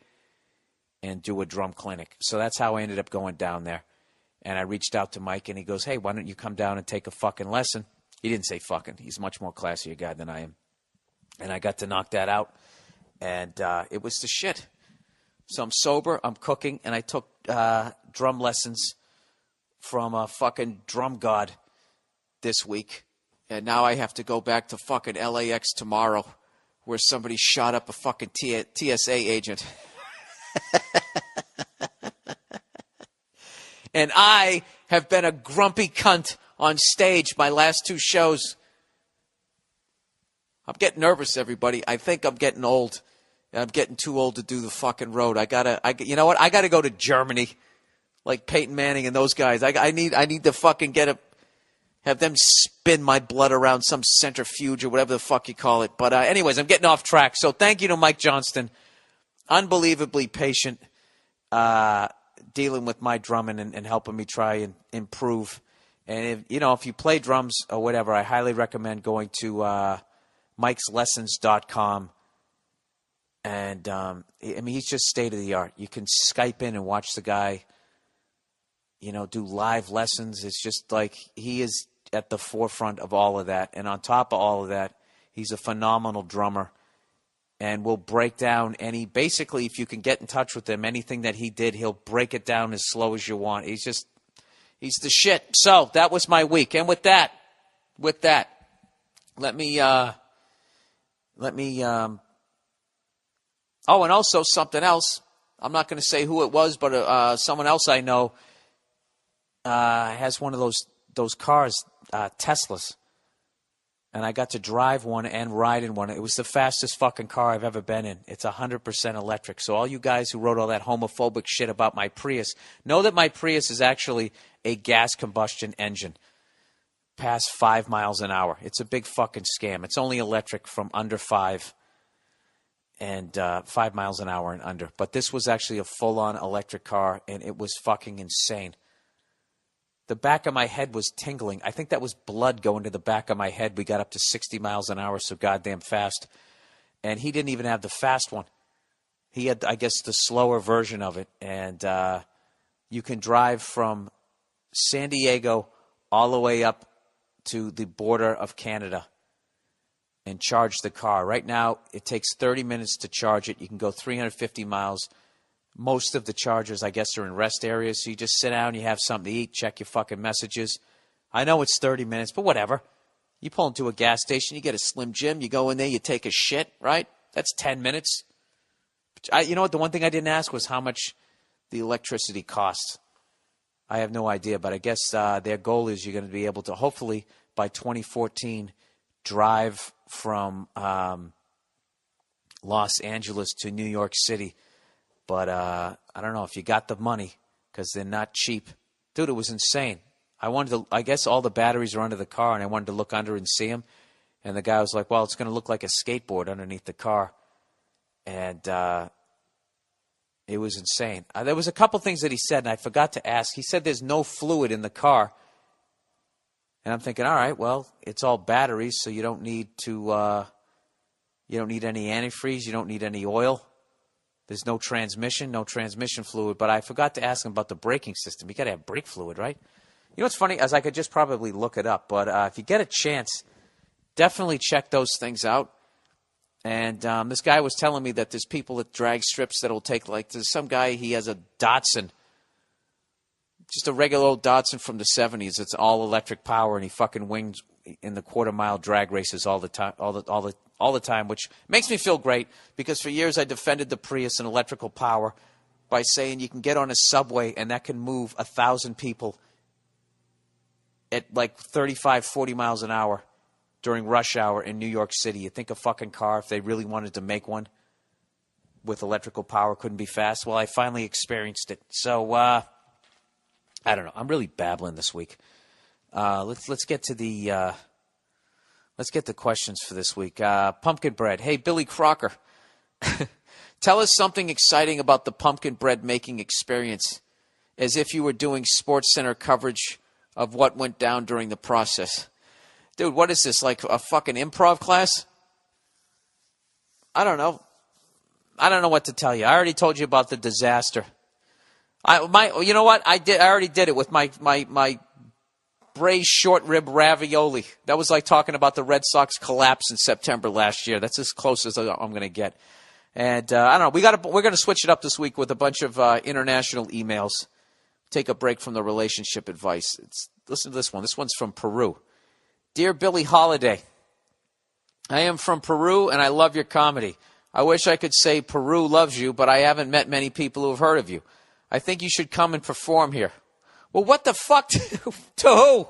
and do a drum clinic. So that's how I ended up going down there. And I reached out to Mike, and he goes, hey, why don't you come down and take a fucking lesson? He didn't say fucking. He's a much more classier guy than I am. And I got to knock that out, and it was the shit. So I'm sober, I'm cooking, and I took drum lessons from a fucking drum god this week. And now I have to go back to fucking LAX tomorrow, where somebody shot up a fucking TSA agent. And I have been a grumpy cunt on stage my last two shows. I'm getting nervous, everybody. I think I'm getting old. I'm getting too old to do the fucking road. You know what? I gotta go to Germany, like Peyton Manning and those guys. I need to fucking have them spin my blood around some centrifuge or whatever the fuck you call it. But anyways, I'm getting off track. So thank you to Mike Johnston. Unbelievably patient. Dealing with my drumming and helping me try and improve. And if you play drums or whatever, I highly recommend going to Mike'sLessons.com. And he's just state of the art. You can Skype in and watch the guy, do live lessons. It's just like he is at the forefront of all of that. And on top of all of that, he's a phenomenal drummer. And will break down basically, if you can get in touch with him, anything that he did, he'll break it down as slow as you want. He's the shit. So that was my week. And with that, let me, oh, and also something else. I'm not going to say who it was, but someone else I know has one of those cars, Teslas. And I got to drive one and ride in one. It was the fastest fucking car I've ever been in. It's 100% electric. So all you guys who wrote all that homophobic shit about my Prius, know that my Prius is actually a gas combustion engine. Past 5 miles an hour. It's a big fucking scam. It's only electric from under 5 and 5 miles an hour and under. But this was actually a full-on electric car, and it was fucking insane. The back of my head was tingling. I think that was blood going to the back of my head. We got up to 60 miles an hour, so goddamn fast. And he didn't even have the fast one. He had, I guess, the slower version of it. And you can drive from San Diego all the way up to the border of Canada and charge the car. Right now, it takes 30 minutes to charge it. You can go 350 miles. Most of the chargers, I guess, are in rest areas. So you just sit down, you have something to eat, check your fucking messages. I know it's 30 minutes, but whatever. You pull into a gas station, you get a Slim Jim, you go in there, you take a shit, right? That's 10 minutes. You know what? The one thing I didn't ask was how much the electricity costs. I have no idea, but I guess their goal is you're going to be able to, hopefully, by 2014, drive from Los Angeles to New York City. But I don't know if you got the money, because they're not cheap. Dude, it was insane. I wanted to, I guess all the batteries are under the car, and I wanted to look under and see them. And the guy was like, well, it's going to look like a skateboard underneath the car. And it was insane. There was a couple things that he said, and I forgot to ask. He said there's no fluid in the car. And I'm thinking, all right, well, it's all batteries, so you don't need to, you don't need any antifreeze, you don't need any oil. There's no transmission fluid. But I forgot to ask him about the braking system. You got to have brake fluid, right? You know what's funny? As I could just probably look it up. But if you get a chance, definitely check those things out. And this guy was telling me that there's people that drag strips that'll take, like, there's some guy, he has a Datsun. Just a regular old Datsun from the 70s. It's all electric power, and he fucking wins in the quarter-mile drag races all the time, which makes me feel great because for years I defended the Prius and electrical power by saying you can get on a subway and that can move 1,000 people at like 35, 40 miles an hour during rush hour in New York City. You think a fucking car, if they really wanted to make one with electrical power, couldn't be fast? Well, I finally experienced it. So, I don't know. I'm really babbling this week. Let's get to the let's get the questions for this week. Pumpkin bread. Hey, Billy Crocker, tell us something exciting about the pumpkin bread making experience, as if you were doing Sports Center coverage of what went down during the process. Dude, what is this, like a fucking improv class? I don't know. I don't know what to tell you. I already told you about the disaster. You know what? I already did it with my braised short rib ravioli. That was like talking about the Red Sox collapse in September last year. That's as close as I'm going to get. And I don't know. We're going to switch it up this week with a bunch of international emails. Take a break from the relationship advice. Listen to this one. This one's from Peru. Dear Billy Holiday, I am from Peru and I love your comedy. I wish I could say Peru loves you, but I haven't met many people who have heard of you. I think you should come and perform here. Well, what the fuck? To who?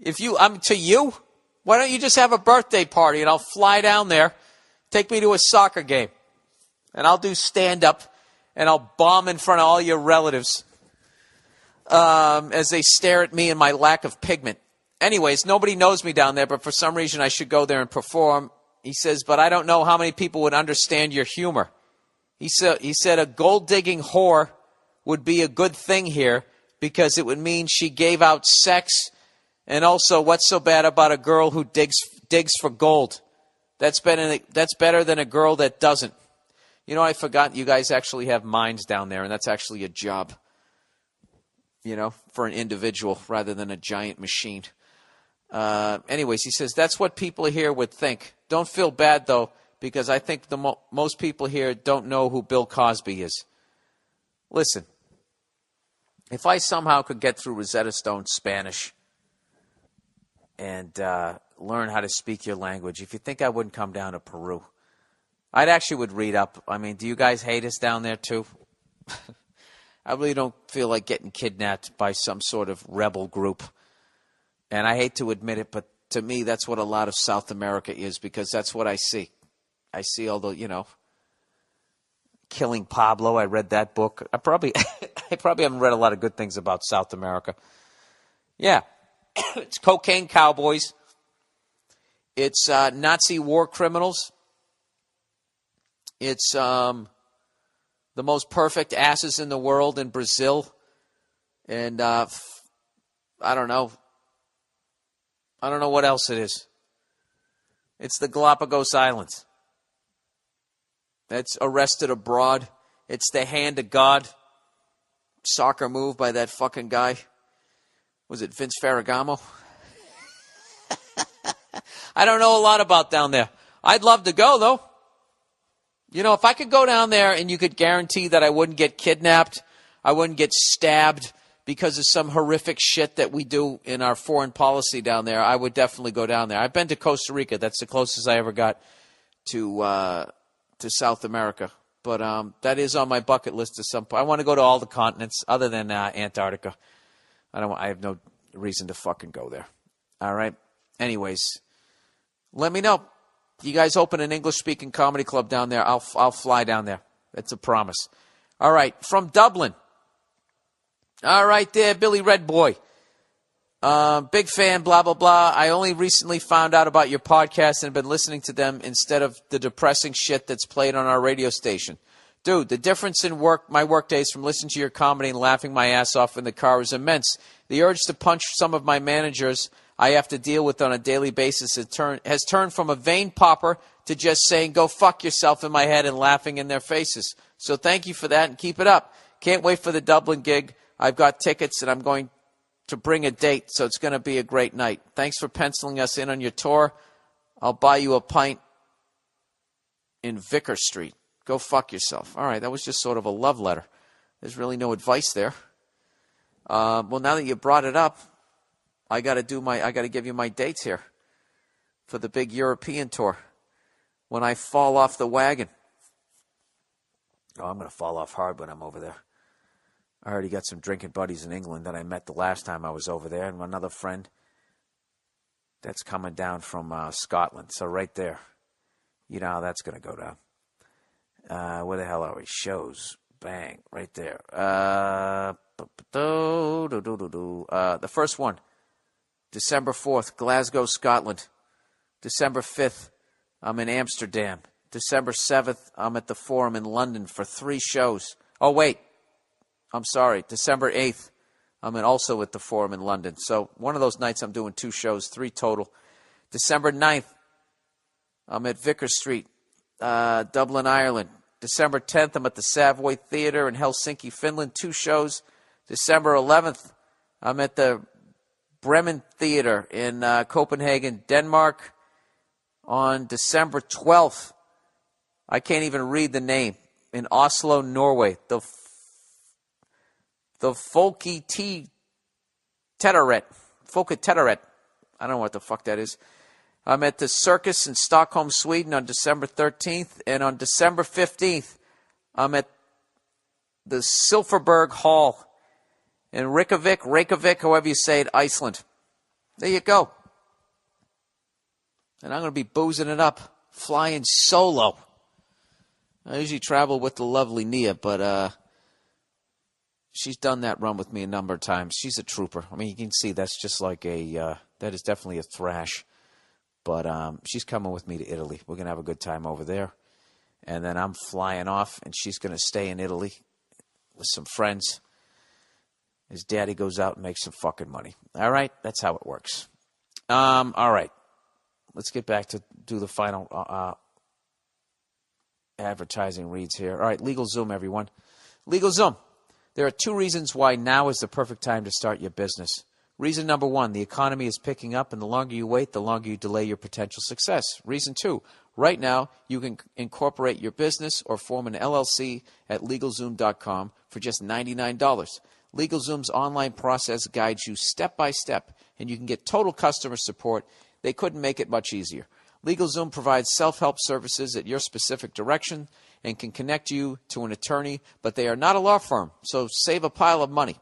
To you? Why don't you just have a birthday party and I'll fly down there, take me to a soccer game, and I'll do stand-up and I'll bomb in front of all your relatives as they stare at me and my lack of pigment. Anyways, nobody knows me down there, but for some reason I should go there and perform. He says, but I don't know how many people would understand your humor. He said a gold-digging whore would be a good thing here because it would mean she gave out sex. And also, what's so bad about a girl who digs for gold? That's better than a girl that doesn't. You know, I forgot you guys actually have mines down there, and that's actually a job, you know, for an individual rather than a giant machine. Anyways, he says, that's what people here would think. Don't feel bad, though, because I think most people here don't know who Bill Cosby is. Listen, if I somehow could get through Rosetta Stone Spanish and learn how to speak your language, if you think I wouldn't come down to Peru, I'd actually would read up. I mean, do you guys hate us down there too? I really don't feel like getting kidnapped by some sort of rebel group. And I hate to admit it, but to me, that's what a lot of South America is, because that's what I see. I see all the, you know, Killing Pablo. I read that book. I probably haven't read a lot of good things about South America. Yeah. It's cocaine cowboys. It's Nazi war criminals. It's the most perfect asses in the world in Brazil. And I don't know. I don't know what else it is. It's the Galapagos Islands. It's Arrested Abroad. It's The Hand of God. Soccer move by that fucking guy. Was it Vince Ferragamo? I don't know a lot about down there. I'd love to go, though. You know, if I could go down there and you could guarantee that I wouldn't get kidnapped, I wouldn't get stabbed because of some horrific shit that we do in our foreign policy down there, I would definitely go down there. I've been to Costa Rica. That's the closest I ever got to South America. But that is on my bucket list at some point. I want to go to all the continents other than Antarctica. I have no reason to fucking go there. All right? Anyways, let me know. You guys open an English-speaking comedy club down there, I'll fly down there. That's a promise. All right, from Dublin. All right there, Billy Red Boy. Big fan, blah, blah, blah. I only recently found out about your podcast and have been listening to them instead of the depressing shit that's played on our radio station. Dude, the difference in my work days from listening to your comedy and laughing my ass off in the car is immense. The urge to punch some of my managers I have to deal with on a daily basis has turned from a vein popper to just saying, go fuck yourself in my head and laughing in their faces. So thank you for that and keep it up. Can't wait for the Dublin gig. I've got tickets and I'm going to bring a date, so it's going to be a great night. Thanks for penciling us in on your tour. I'll buy you a pint in Vicar Street. Go fuck yourself. All right, that was just sort of a love letter. There's really no advice there. Well, now that you brought it up, I got to give you my dates here for the big European tour. When I fall off the wagon. Oh, I'm going to fall off hard when I'm over there. I already got some drinking buddies in England that I met the last time I was over there, and another friend that's coming down from Scotland. So right there, you know how that's going to go down. Where the hell are we? Shows. Bang. Right there. The first one, December 4th, Glasgow, Scotland. December 5th, I'm in Amsterdam. December 7th, I'm at the Forum in London for 3 shows. Oh, wait. I'm sorry. December 8th, I'm also at the Forum in London. So one of those nights I'm doing 2 shows, 3 total. December 9th, I'm at Vicar Street, Dublin, Ireland. December 10th, I'm at the Savoy Theatre in Helsinki, Finland, 2 shows. December 11th, I'm at the Bremen Theatre in Copenhagen, Denmark. On December 12th, I can't even read the name, in Oslo, Norway, the Folketetteret. I don't know what the fuck that is. I'm at the Circus in Stockholm, Sweden on December 13th. And on December 15th, I'm at the Silverberg Hall in Reykjavik, however you say it, Iceland. There you go. And I'm going to be boozing it up, flying solo. I usually travel with the lovely Nia, but she's done that run with me a number of times. She's a trooper. I mean, you can see that's just like that is definitely a thrash. But she's coming with me to Italy. We're going to have a good time over there. And then I'm flying off, and she's going to stay in Italy with some friends. His daddy goes out and makes some fucking money. All right? That's how it works. All right. Let's get back to do the final advertising reads here. All right, LegalZoom, everyone. LegalZoom. There are 2 reasons why now is the perfect time to start your business. Reason number 1, the economy is picking up, and the longer you wait, the longer you delay your potential success. Reason 2, right now, you can incorporate your business or form an LLC at LegalZoom.com for just $99. LegalZoom's online process guides you step by step, and you can get total customer support. They couldn't make it much easier. LegalZoom provides self-help services at your specific direction and can connect you to an attorney, but they are not a law firm, so save a pile of money.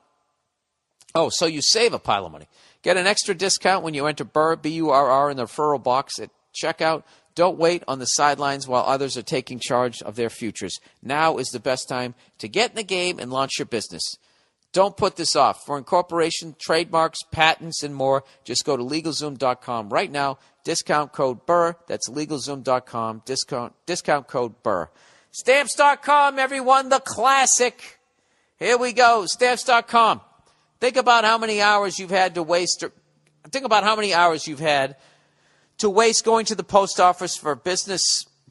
Oh, so you save a pile of money. Get an extra discount when you enter Burr, B-U-R-R, in the referral box at checkout. Don't wait on the sidelines while others are taking charge of their futures. Now is the best time to get in the game and launch your business. Don't put this off. For incorporation, trademarks, patents, and more, just go to LegalZoom.com right now. Discount code Burr. That's LegalZoom.com. Discount code Burr. Stamps.com, everyone, the classic. Here we go. Stamps.com. Think about how many hours you've had to waste. Think about how many hours you've had to waste going to the post office for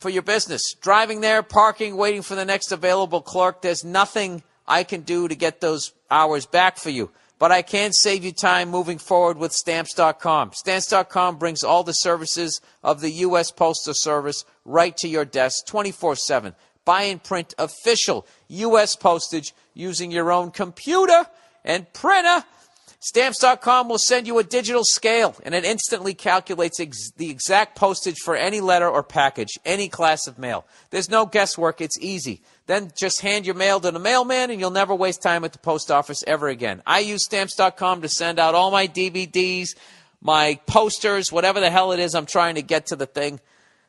your business. Driving there, parking, waiting for the next available clerk. There's nothing I can do to get those hours back for you. But I can save you time moving forward with Stamps.com. Stamps.com brings all the services of the U.S. Postal Service right to your desk 24/7. Buy and print official U.S. postage using your own computer and printer. Stamps.com will send you a digital scale, and it instantly calculates the exact postage for any letter or package, any class of mail. There's no guesswork. It's easy. Then just hand your mail to the mailman, and you'll never waste time at the post office ever again. I use Stamps.com to send out all my DVDs, my posters, whatever the hell it is I'm trying to get to the thing.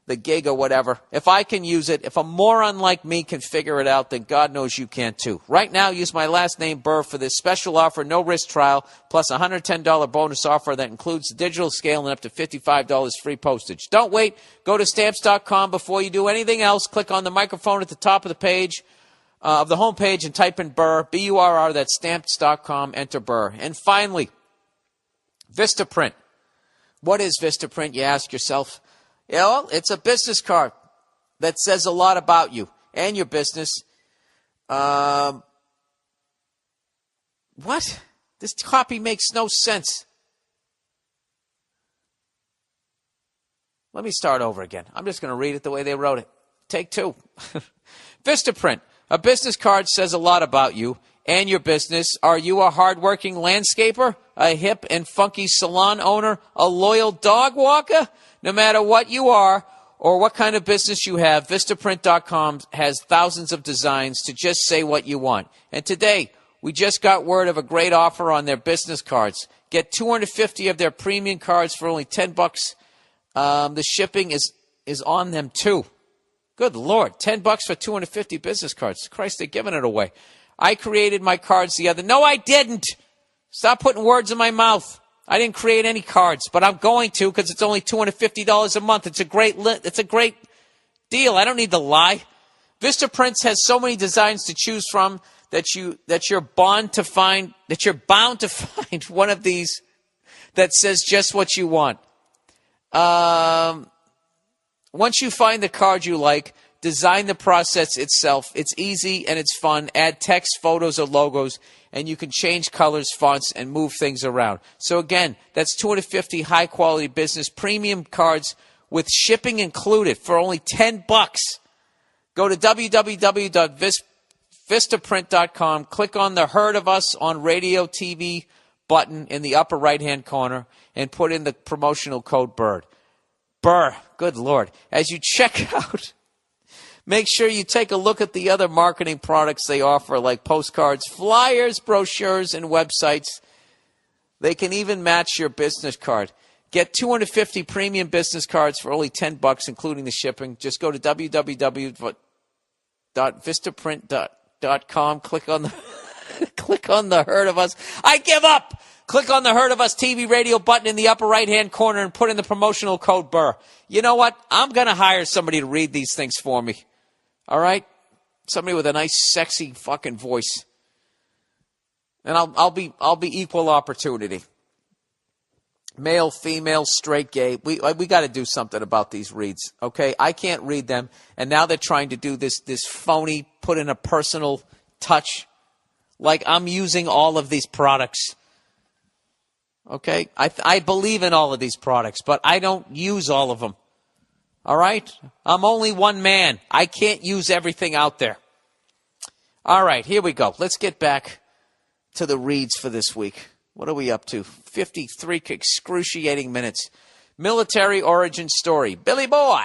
the gig or whatever. If I can use it, if a moron like me can figure it out, then God knows you can too. Right now, use my last name, Burr, for this special offer, no risk trial, plus a $110 bonus offer that includes digital scale and up to $55 free postage. Don't wait. Go to Stamps.com before you do anything else. Click on the microphone at the top of the page, of the homepage, and type in Burr, B-U-R-R, that's Stamps.com, enter Burr. And finally, Vistaprint. What is Vistaprint, you ask yourself? Yeah, well, it's a business card that says a lot about you and your business. What? This copy makes no sense. Let me start over again. I'm just going to read it the way they wrote it. Take two. Vistaprint. A business card says a lot about you and your business. Are you a hardworking landscaper, a hip and funky salon owner, a loyal dog walker? No matter what you are or what kind of business you have, Vistaprint.com has thousands of designs to just say what you want. And today, we just got word of a great offer on their business cards. Get 250 of their premium cards for only $10. The shipping is on them too. Good Lord, $10 for 250 business cards. Christ, they're giving it away. I created my cards the other. No, I didn't. Stop putting words in my mouth. I didn't create any cards, but I'm going to because it's only $250 a month. It's a great deal. I don't need to lie. Vistaprint has so many designs to choose from that you're bound to find one of these that says just what you want. Once you find the card you like, design the process itself. It's easy and it's fun. Add text, photos, or logos, and you can change colors, fonts, and move things around. So again, that's 250 high-quality business premium cards with shipping included for only $10. Go to www.vistaprint.com, click on the Heard of Us on Radio TV button in the upper right-hand corner, and put in the promotional code BIRD. Burr, good Lord. As you check out, make sure you take a look at the other marketing products they offer, like postcards, flyers, brochures, and websites. They can even match your business card. Get 250 premium business cards for only $10, including the shipping. Just go to www.vistaprint.com. Click on the Heard of Us. I give up. Click on the Heard of Us TV radio button in the upper right-hand corner and put in the promotional code Burr. You know what? I'm going to hire somebody to read these things for me. All right? Somebody with a nice, sexy fucking voice. And I'll be equal opportunity. Male, female, straight, gay. We got to do something about these reads, okay? I can't read them, and now they're trying to do this phony, put in a personal touch, like I'm using all of these products. Okay? I believe in all of these products, but I don't use all of them. All right? I'm only one man. I can't use everything out there. All right, here we go. Let's get back to the reads for this week. What are we up to? 53 excruciating minutes. Military origin story. Billy boy.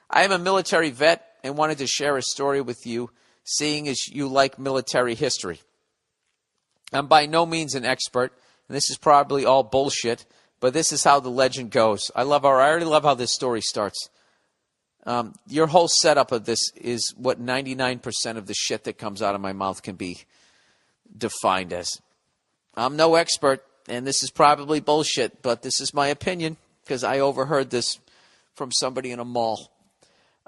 I am a military vet and wanted to share a story with you, seeing as you like military history. I'm by no means an expert, and this is probably all bullshit, but this is how the legend goes. I already love how this story starts. Your whole setup of this is what 99% of the shit that comes out of my mouth can be defined as. I'm no expert, and this is probably bullshit, but this is my opinion because I overheard this from somebody in a mall.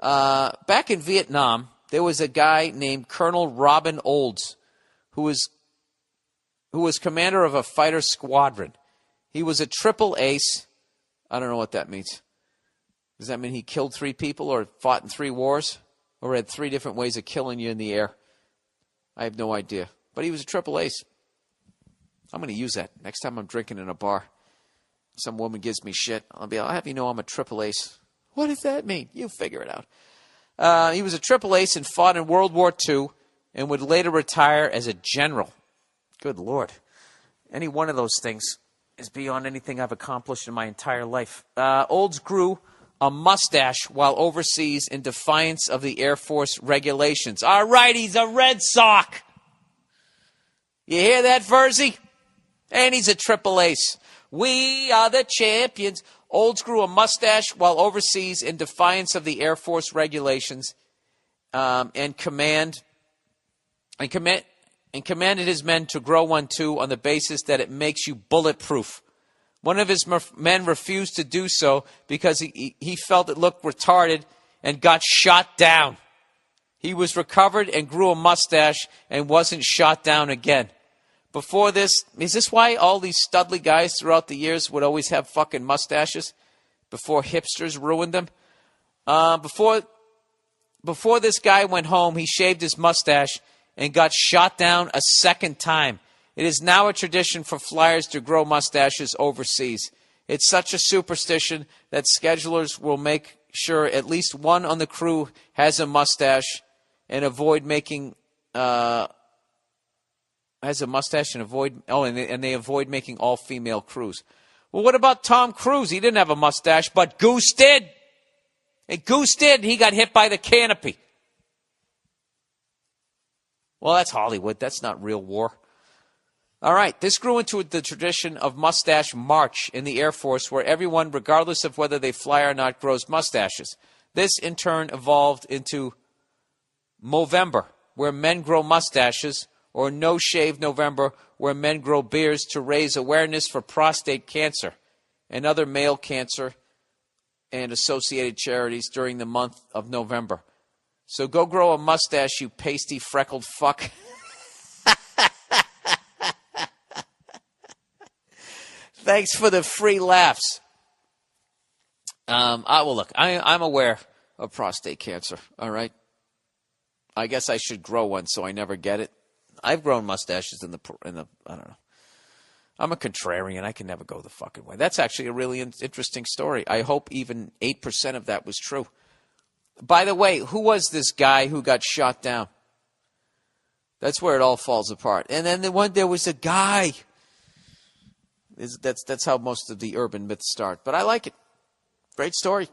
Back in Vietnam, there was a guy named Colonel Robin Olds who was commander of a fighter squadron. He was a triple ace. I don't know what that means. Does that mean he killed 3 people or fought in 3 wars or had 3 different ways of killing you in the air? I have no idea. But he was a triple ace. I'm going to use that next time I'm drinking in a bar. Some woman gives me shit. I'll have you know I'm a triple ace. What does that mean? You figure it out. He was a triple ace and fought in World War II and would later retire as a general. Good Lord. Any one of those things is beyond anything I've accomplished in my entire life. Olds grew a mustache while overseas in defiance of the Air Force regulations. All right, he's a Red Sox. You hear that, Verzi? And he's a triple ace. We are the champions. Olds grew a mustache while overseas in defiance of the Air Force regulations, and commanded his men to grow one too on the basis that it makes you bulletproof. One of his men refused to do so because he felt it looked retarded and got shot down. He was recovered and grew a mustache and wasn't shot down again. Before this, is this why all these studly guys throughout the years would always have fucking mustaches? Before hipsters ruined them? Before this guy went home, he shaved his mustache and got shot down a second time. It is now a tradition for flyers to grow mustaches overseas. It's such a superstition that schedulers will make sure at least one on the crew has a mustache and avoid making and they avoid making all female crews. Well, what about Tom Cruise? He didn't have a mustache, but Goose did. And Goose did. He got hit by the canopy. Well, that's Hollywood. That's not real war. All right, this grew into the tradition of Mustache March in the Air Force, where everyone, regardless of whether they fly or not, grows mustaches. This, in turn, evolved into Movember, where men grow mustaches, or No Shave November, where men grow beards to raise awareness for prostate cancer and other male cancer and associated charities during the month of November. So go grow a mustache, you pasty, freckled fuck. Thanks for the free laughs. Look, I'm aware of prostate cancer, all right? I guess I should grow one so I never get it. I've grown mustaches in the I don't know. I'm a contrarian. I can never go the fucking way. That's actually a really interesting story. I hope even 8% of that was true. By the way, who was this guy who got shot down? That's where it all falls apart. And then there was a guy. That's how most of the urban myths start. But I like it. Great story.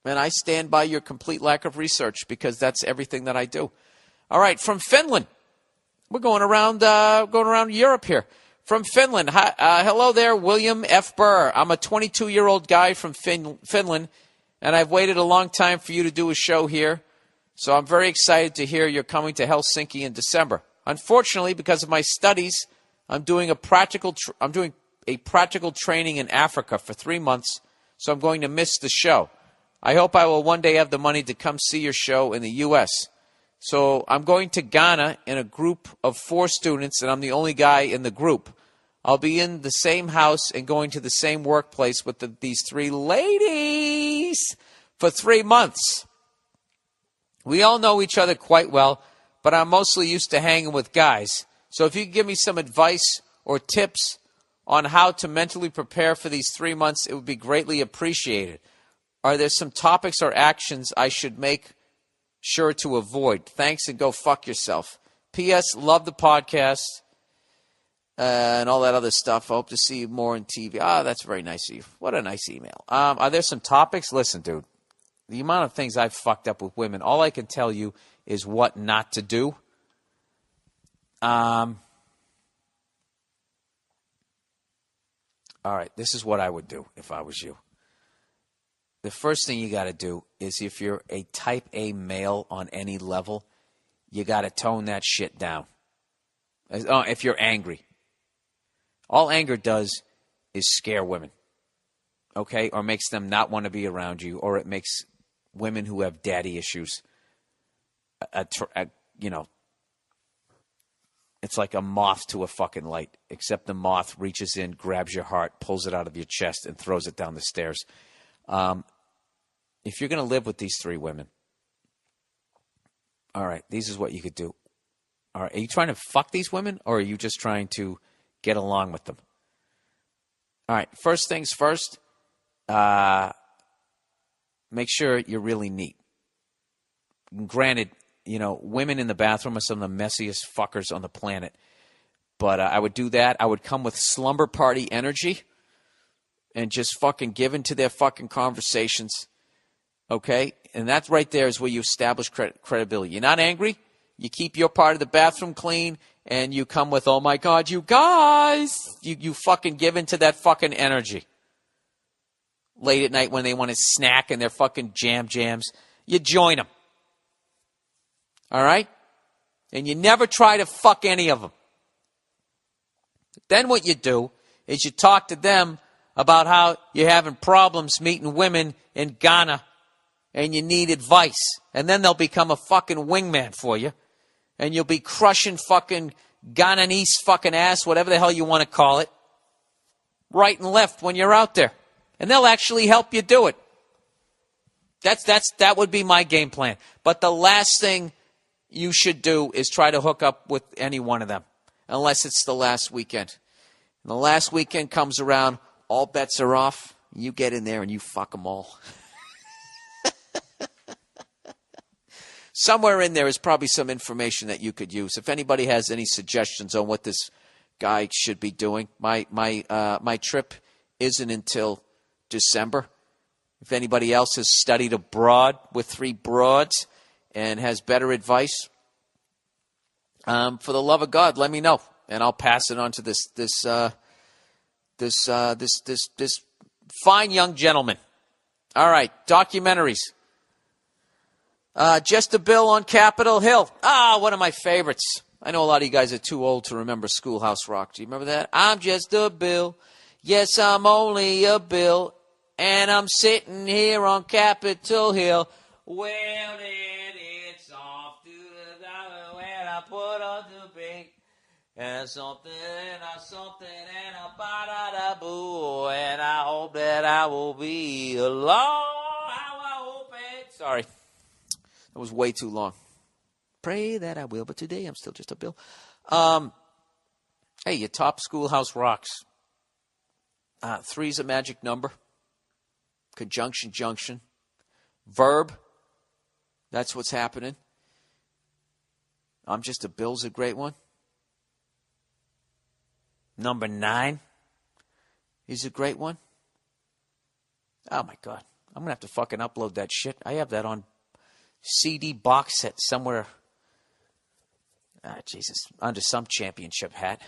And I stand by your complete lack of research because that's everything that I do. All right, from Finland. We're going around Europe here. From Finland. Hello there, William F. Burr. I'm a 22-year-old guy from Finland, and I've waited a long time for you to do a show here. So I'm very excited to hear you're coming to Helsinki in December. Unfortunately, because of my studies, I'm doing a practical training in Africa for 3 months, so I'm going to miss the show. I hope I will one day have the money to come see your show in the U.S. So I'm going to Ghana in a group of 4 students, and I'm the only guy in the group. I'll be in the same house and going to the same workplace with these 3 ladies for 3 months. We all know each other quite well, but I'm mostly used to hanging with guys. So if you could give me some advice or tips on how to mentally prepare for these 3 months, it would be greatly appreciated. Are there some topics or actions I should make sure to avoid? Thanks, and go fuck yourself. P.S. Love the podcast and all that other stuff. I hope to see you more on TV. That's very nice of you. What a nice email. Are there some topics? Listen, dude, the amount of things I've fucked up with women, all I can tell you is what not to do. All right, this is what I would do if I was you. The first thing you got to do is, if you're a type A male on any level, you got to tone that shit down. If you're angry. All anger does is scare women, okay? Or makes them not want to be around you, or it makes women who have daddy issues, it's like a moth to a fucking light, except the moth reaches in, grabs your heart, pulls it out of your chest, and throws it down the stairs. If you're going to live with these 3 women, all right, this is what you could do. All right, are you trying to fuck these women, or are you just trying to get along with them? All right, first things first, make sure you're really neat. Granted, women in the bathroom are some of the messiest fuckers on the planet. But I would do that. I would come with slumber party energy and just fucking give into their fucking conversations. Okay? And that right there is where you establish credibility. You're not angry. You keep your part of the bathroom clean, and you come with, oh my God, you guys, you fucking give into that fucking energy. Late at night when they want to snack and their fucking jams, you join them. All right? And you never try to fuck any of them. Then what you do is you talk to them about how you're having problems meeting women in Ghana and you need advice. And then they'll become a fucking wingman for you. And you'll be crushing fucking Ghananese fucking ass, whatever the hell you want to call it, right and left when you're out there. And they'll actually help you do it. That would be my game plan. But the last thing you should do is try to hook up with any one of them, unless it's the last weekend. And the last weekend comes around, all bets are off. You get in there and you fuck them all. Somewhere in there is probably some information that you could use. If anybody has any suggestions on what this guy should be doing, my trip isn't until December. If anybody else has studied abroad with 3 broads and has better advice, for the love of God, let me know, and I'll pass it on to this fine young gentleman. All right, documentaries. Just a Bill on Capitol Hill. One of my favorites. I know a lot of you guys are too old to remember Schoolhouse Rock. Do you remember that? I'm just a bill. Yes, I'm only a bill. And I'm sitting here on Capitol Hill. Well, then it's off to the dollar when I put on the break. And something and a ba-da-da-boo. And I hope that I will be alone. How I hope it. Sorry. That was way too long. Pray that I will, but today I'm still just a bill. Hey, your top Schoolhouse Rocks. 3's a magic number. Conjunction, junction. Verb. That's what's happening. I'm just a bill's a great one. Number 9 is a great one. Oh, my God. I'm going to have to fucking upload that shit. I have that on CD box set somewhere. Jesus. Under some championship hat.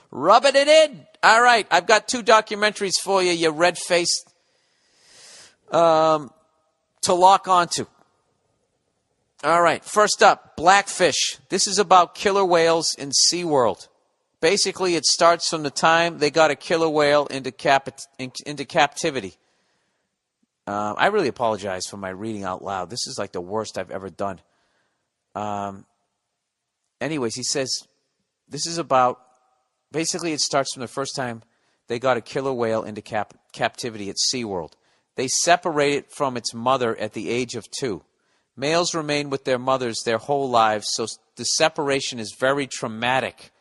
Rubbing it in. All right. I've got 2 documentaries for you, you red-faced, to lock onto. All right. First up, Blackfish. This is about killer whales in SeaWorld. Basically, it starts from the time they got a killer whale into captivity. I really apologize for my reading out loud. This is like the worst I've ever done. Anyways, he says, this is about, basically it starts from the first time they got a killer whale into captivity at SeaWorld. They separate it from its mother at the age of 2. Males remain with their mothers their whole lives, so the separation is very traumatic.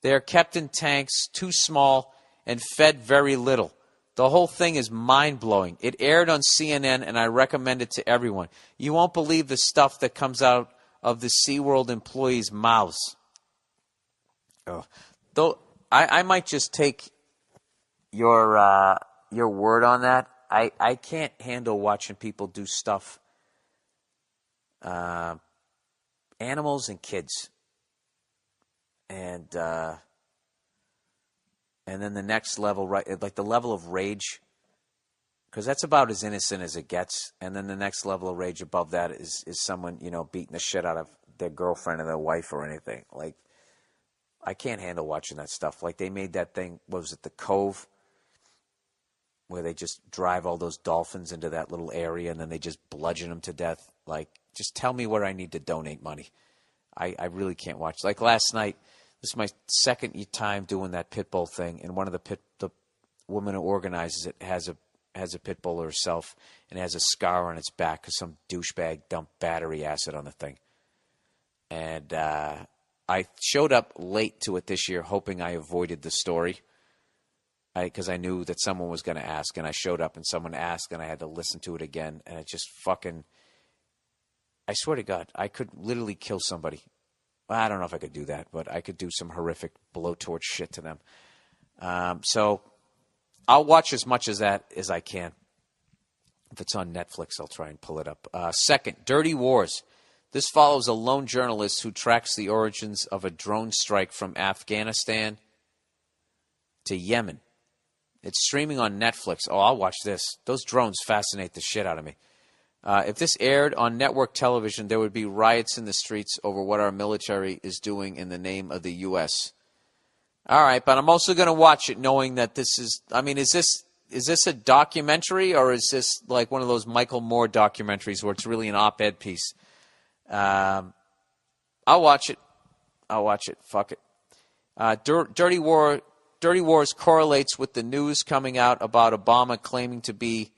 They are kept in tanks, too small, and fed very little. The whole thing is mind-blowing. It aired on CNN, and I recommend it to everyone. You won't believe the stuff that comes out of the SeaWorld employees' mouths. Oh. Though I might just take your word on that. I can't handle watching people do stuff. Animals and kids. And then the next level, right, like the level of rage, because that's about as innocent as it gets. And then the next level of rage above that is someone, beating the shit out of their girlfriend or their wife or anything. Like, I can't handle watching that stuff. Like, they made that thing, what was it, The Cove, where they just drive all those dolphins into that little area and then they just bludgeon them to death. Like, just tell me where I need to donate money. I really can't watch. Like last night, this is my second time doing that pit bull thing, and one of the woman who organizes it has a pit bull herself and has a scar on its back because some douchebag dumped battery acid on the thing. And I showed up late to it this year, hoping I avoided the story, because I knew that someone was going to ask, and I showed up and someone asked, and I had to listen to it again, and it just fucking, I swear to God, I could literally kill somebody. I don't know if I could do that, but I could do some horrific blowtorch shit to them. So I'll watch as much as that as I can. If it's on Netflix, I'll try and pull it up. Second, Dirty Wars. This follows a lone journalist who tracks the origins of a drone strike from Afghanistan to Yemen. It's streaming on Netflix. Oh, I'll watch this. Those drones fascinate the shit out of me. If this aired on network television, there would be riots in the streets over what our military is doing in the name of the U.S. All right, but I'm also going to watch it knowing that this is, I mean, is this a documentary, or is this like one of those Michael Moore documentaries where it's really an op-ed piece? I'll watch it. Fuck it. Dirty Wars correlates with the news coming out about Obama claiming to be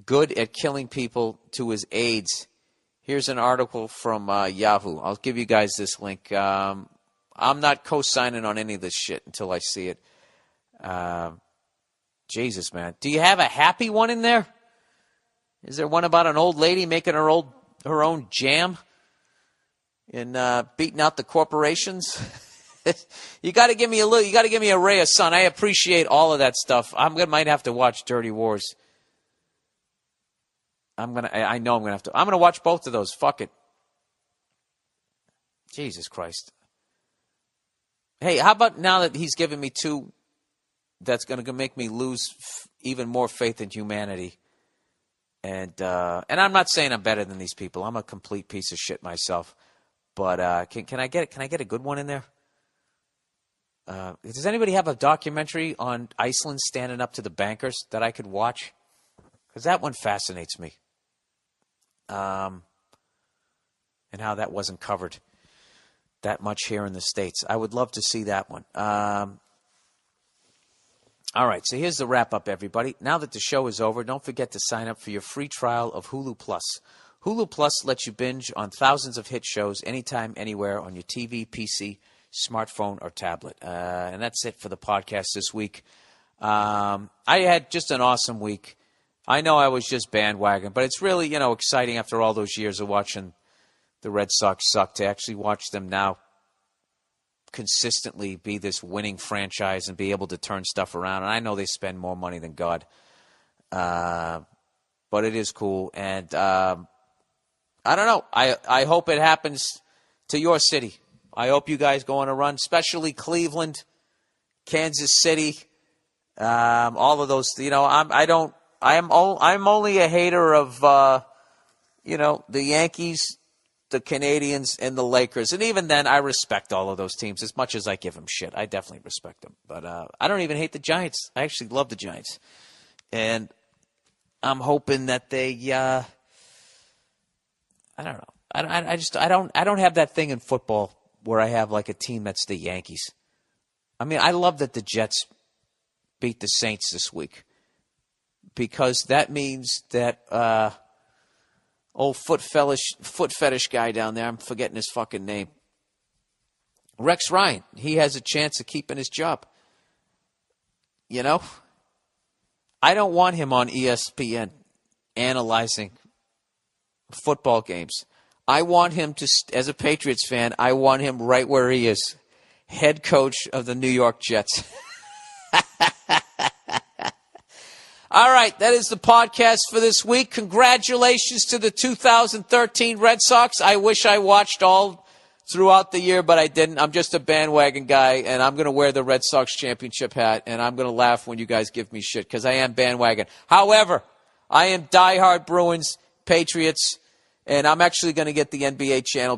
good at killing people to his aides. Here's an article from Yahoo. I'll give you guys this link. I'm not co-signing on any of this shit until I see it. Jesus, man. Do you have a happy one in there? Is there one about an old lady making her own jam and beating out the corporations? You got to give me a ray of sun. I appreciate all of that stuff. Might have to watch Dirty Wars. I'm going to watch both of those. Fuck it. Jesus Christ. Hey, how about now that he's given me two, that's going to make me lose even more faith in humanity. And I'm not saying I'm better than these people. I'm a complete piece of shit myself. But can I get a good one in there? Does anybody have a documentary on Iceland standing up to the bankers that I could watch? Because that one fascinates me. And how that wasn't covered that much here in the States. I would love to see that one. All right, so here's the wrap-up, everybody. Now that the show is over, don't forget to sign up for your free trial of Hulu Plus. Hulu Plus lets you binge on thousands of hit shows anytime, anywhere on your TV, PC, smartphone, or tablet. And that's it for the podcast this week. I had just an awesome week. I know I was just bandwagon, but it's really, exciting after all those years of watching the Red Sox suck to actually watch them now consistently be this winning franchise and be able to turn stuff around. And I know they spend more money than God, but it is cool. And I don't know. I hope it happens to your city. I hope you guys go on a run, especially Cleveland, Kansas City, all of those. I'm only a hater of the Yankees, the Canadians, and the Lakers. And even then, I respect all of those teams as much as I give them shit. I definitely respect them. But I don't even hate the Giants. I actually love the Giants. And I'm hoping that they, I don't know. I don't have that thing in football where I have like a team that's the Yankees. I mean, I love that the Jets beat the Saints this week, because that means that old foot fetish guy down there, I'm forgetting his fucking name, Rex Ryan, he has a chance of keeping his job. I don't want him on ESPN analyzing football games. I want him to, as a Patriots fan, I want him right where he is, head coach of the New York Jets. All right, that is the podcast for this week. Congratulations to the 2013 Red Sox. I wish I watched all throughout the year, but I didn't. I'm just a bandwagon guy, and I'm going to wear the Red Sox championship hat, and I'm going to laugh when you guys give me shit, because I am bandwagon. However, I am diehard Bruins, Patriots, and I'm actually going to get the NBA channel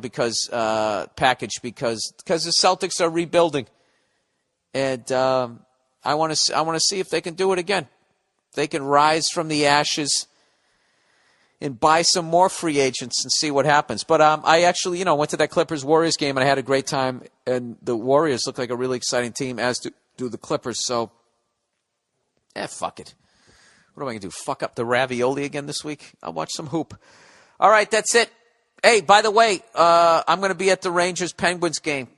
package because the Celtics are rebuilding, and I want to see if they can do it again. They can rise from the ashes and buy some more free agents and see what happens. But I actually, went to that Clippers-Warriors game, and I had a great time, and the Warriors look like a really exciting team, as do the Clippers. So, fuck it. What am I going to do, fuck up the ravioli again this week? I'll watch some hoop. All right, that's it. Hey, by the way, I'm going to be at the Rangers-Penguins game.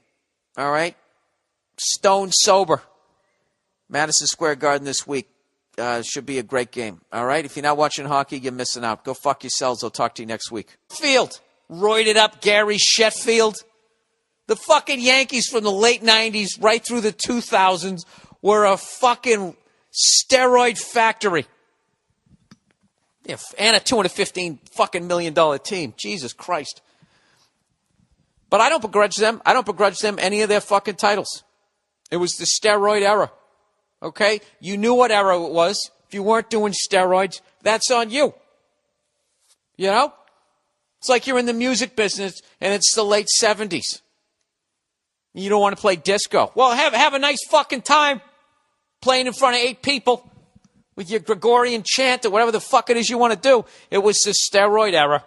All right? Stone sober. Madison Square Garden this week. Should be a great game. All right? If you're not watching hockey, you're missing out. Go fuck yourselves. I'll talk to you next week. Field. Roided up Gary Sheffield. The fucking Yankees from the late 90s right through the 2000s were a fucking steroid factory. Yeah, and a $215 fucking million team. Jesus Christ. But I don't begrudge them. I don't begrudge them any of their fucking titles. It was the steroid era. Okay? You knew what era it was. If you weren't doing steroids, that's on you. You know? It's like you're in the music business and it's the late 70s. You don't want to play disco. Well, have a nice fucking time playing in front of 8 people with your Gregorian chant or whatever the fuck it is you want to do. It was the steroid era.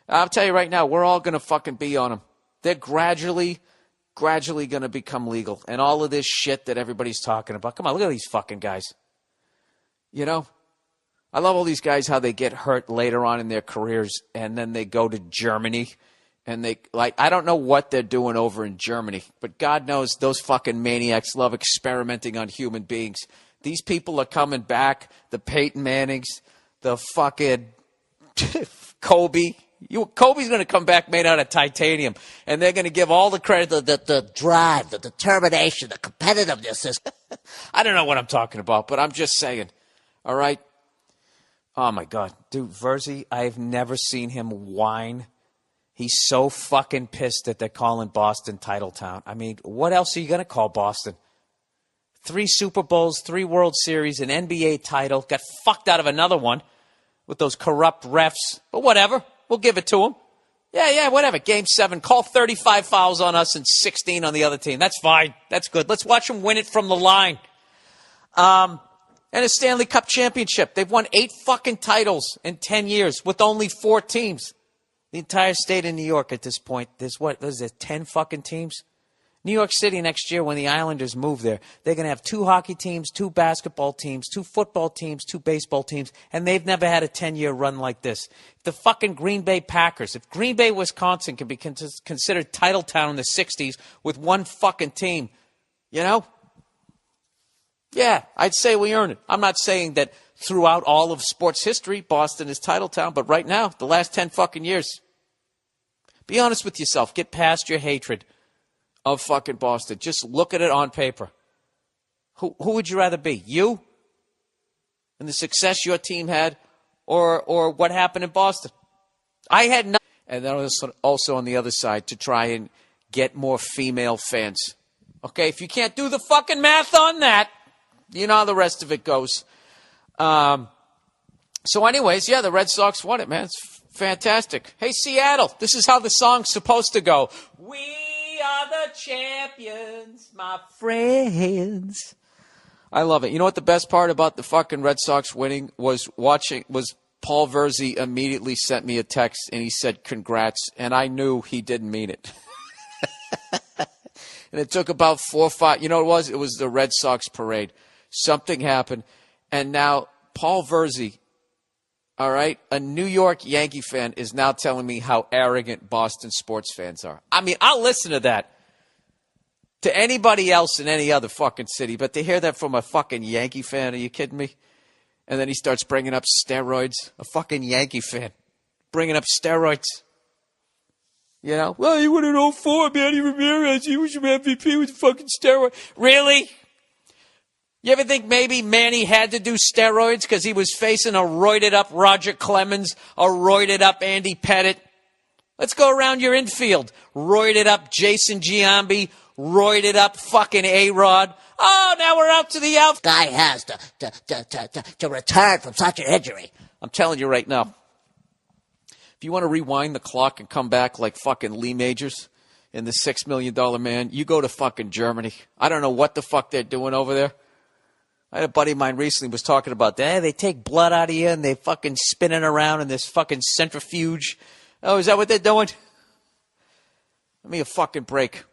I'll tell you right now, we're all going to fucking be on them. They're gradually going to become legal. And all of this shit that everybody's talking about. Come on, look at these fucking guys. You know? I love all these guys, how they get hurt later on in their careers and then they go to Germany. And I don't know what they're doing over in Germany, but God knows those fucking maniacs love experimenting on human beings. These people are coming back, the Peyton Mannings, the fucking Kobe. Kobe's going to come back made out of titanium, and they're going to give all the credit to the drive, the determination, the competitiveness. I don't know what I'm talking about, but I'm just saying, all right? Oh, my God. Dude, Verzi, I've never seen him whine. He's so fucking pissed that they're calling Boston Titletown. I mean, what else are you going to call Boston? 3 Super Bowls, 3 World Series, an NBA title. Got fucked out of another one with those corrupt refs. But whatever. We'll give it to them. Yeah, whatever. Game 7. Call 35 fouls on us and 16 on the other team. That's fine. That's good. Let's watch them win it from the line. And a Stanley Cup championship. They've won 8 fucking titles in 10 years with only 4 teams. The entire state of New York at this point, there's what is it, 10 fucking teams? New York City next year when the Islanders move there, they're going to have 2 hockey teams, 2 basketball teams, 2 football teams, 2 baseball teams, and they've never had a 10-year run like this. The fucking Green Bay Packers, if Green Bay, Wisconsin can be considered Titletown in the 60s with 1 fucking team, you know? Yeah, I'd say we earn it. I'm not saying that throughout all of sports history, Boston is Titletown, but right now, the last 10 fucking years. Be honest with yourself. Get past your hatred of fucking Boston. Just look at it on paper. Who would you rather be? You? And the success your team had? Or what happened in Boston? I had nothing. And then also on the other side, to try and get more female fans. Okay, if you can't do the fucking math on that, you know how the rest of it goes. So anyways, yeah, the Red Sox won it, man. It's fantastic. Hey, Seattle, this is how the song's supposed to go. We are the champions, my friends. I love it. You know what the best part about the fucking Red Sox winning was Paul Verzi immediately sent me a text and he said, congrats. And I knew he didn't mean it. And it took about 4 or 5. You know what it was? It was the Red Sox parade. Something happened. And now Paul Verzi, all right, a New York Yankee fan, is now telling me how arrogant Boston sports fans are. I mean, I'll listen to that to anybody else in any other fucking city, but to hear that from a fucking Yankee fan, are you kidding me? And then he starts bringing up steroids. A fucking Yankee fan bringing up steroids. You know? Well, he won in 04, Manny Ramirez. He was your MVP with fucking steroid. Really? You ever think maybe Manny had to do steroids because he was facing a roided-up Roger Clemens, a roided-up Andy Pettitte? Let's go around your infield. Roided-up Jason Giambi, roided-up fucking A-Rod. Oh, now we're out to the outfield. Guy has to return from such an injury. I'm telling you right now. If you want to rewind the clock and come back like fucking Lee Majors in the $6 Million Man, you go to fucking Germany. I don't know what the fuck they're doing over there. I had a buddy of mine recently was talking about that. They take blood out of you and they fucking spin it around in this fucking centrifuge. Oh, is that what they're doing? Let me a fucking break.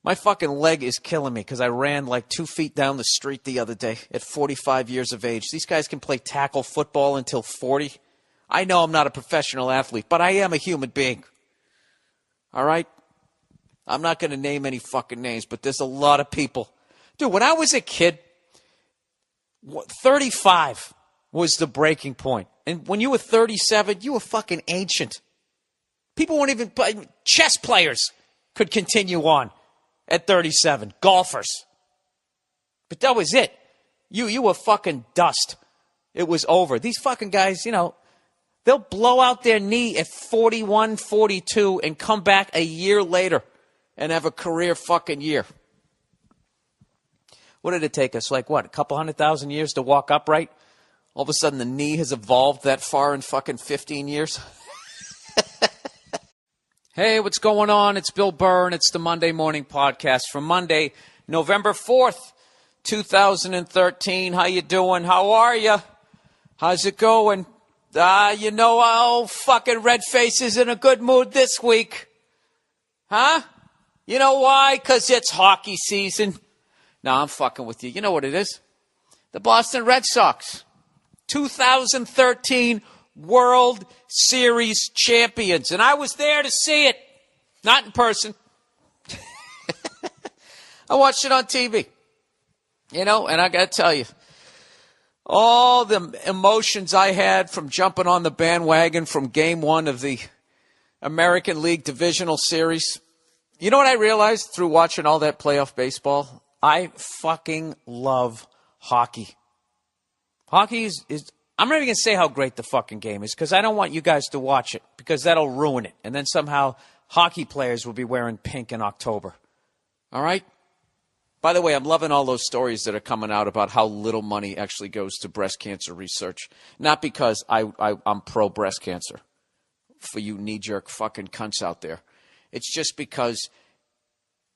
My fucking leg is killing me because I ran like 2 feet down the street the other day at 45 years of age. These guys can play tackle football until 40. I know I'm not a professional athlete, but I am a human being. All right? I'm not going to name any fucking names, but there's a lot of people. Dude, when I was a kid, 35 was the breaking point. And when you were 37, you were fucking ancient. People weren't even play. Chess players could continue on at 37. Golfers. But that was it. You were fucking dust. It was over. These fucking guys, you know, They'll blow out their knee at 41, 42 and come back a year later and have a career fucking year. What did it take us? Like what? A couple 100,000 years to walk upright? All of a sudden the knee has evolved that far in fucking 15 years? Hey, what's going on? It's Bill Burr, and it's the Monday Morning Podcast for Monday, November 4th, 2013. How you doing? How are you? How's it going? Fucking Redface is in a good mood this week. Huh? You know why? 'Cause it's hockey season. No, I'm fucking with you. You know what it is? The Boston Red Sox. 2013 World Series champions. And I was there to see it. Not in person. I watched it on TV. And I got to tell you, all the emotions I had from jumping on the bandwagon from game one of the American League Divisional Series. You know what I realized through watching all that playoff baseball? I fucking love hockey. Hockey is I'm not even going to say how great the fucking game is because I don't want you guys to watch it because that'll ruin it. And then somehow hockey players will be wearing pink in October. All right? By the way, I'm loving all those stories that are coming out about how little money actually goes to breast cancer research. Not because I'm pro-breast cancer for you knee-jerk fucking cunts out there. It's just because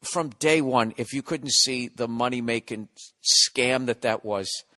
from day one, if you couldn't see the money-making scam that was,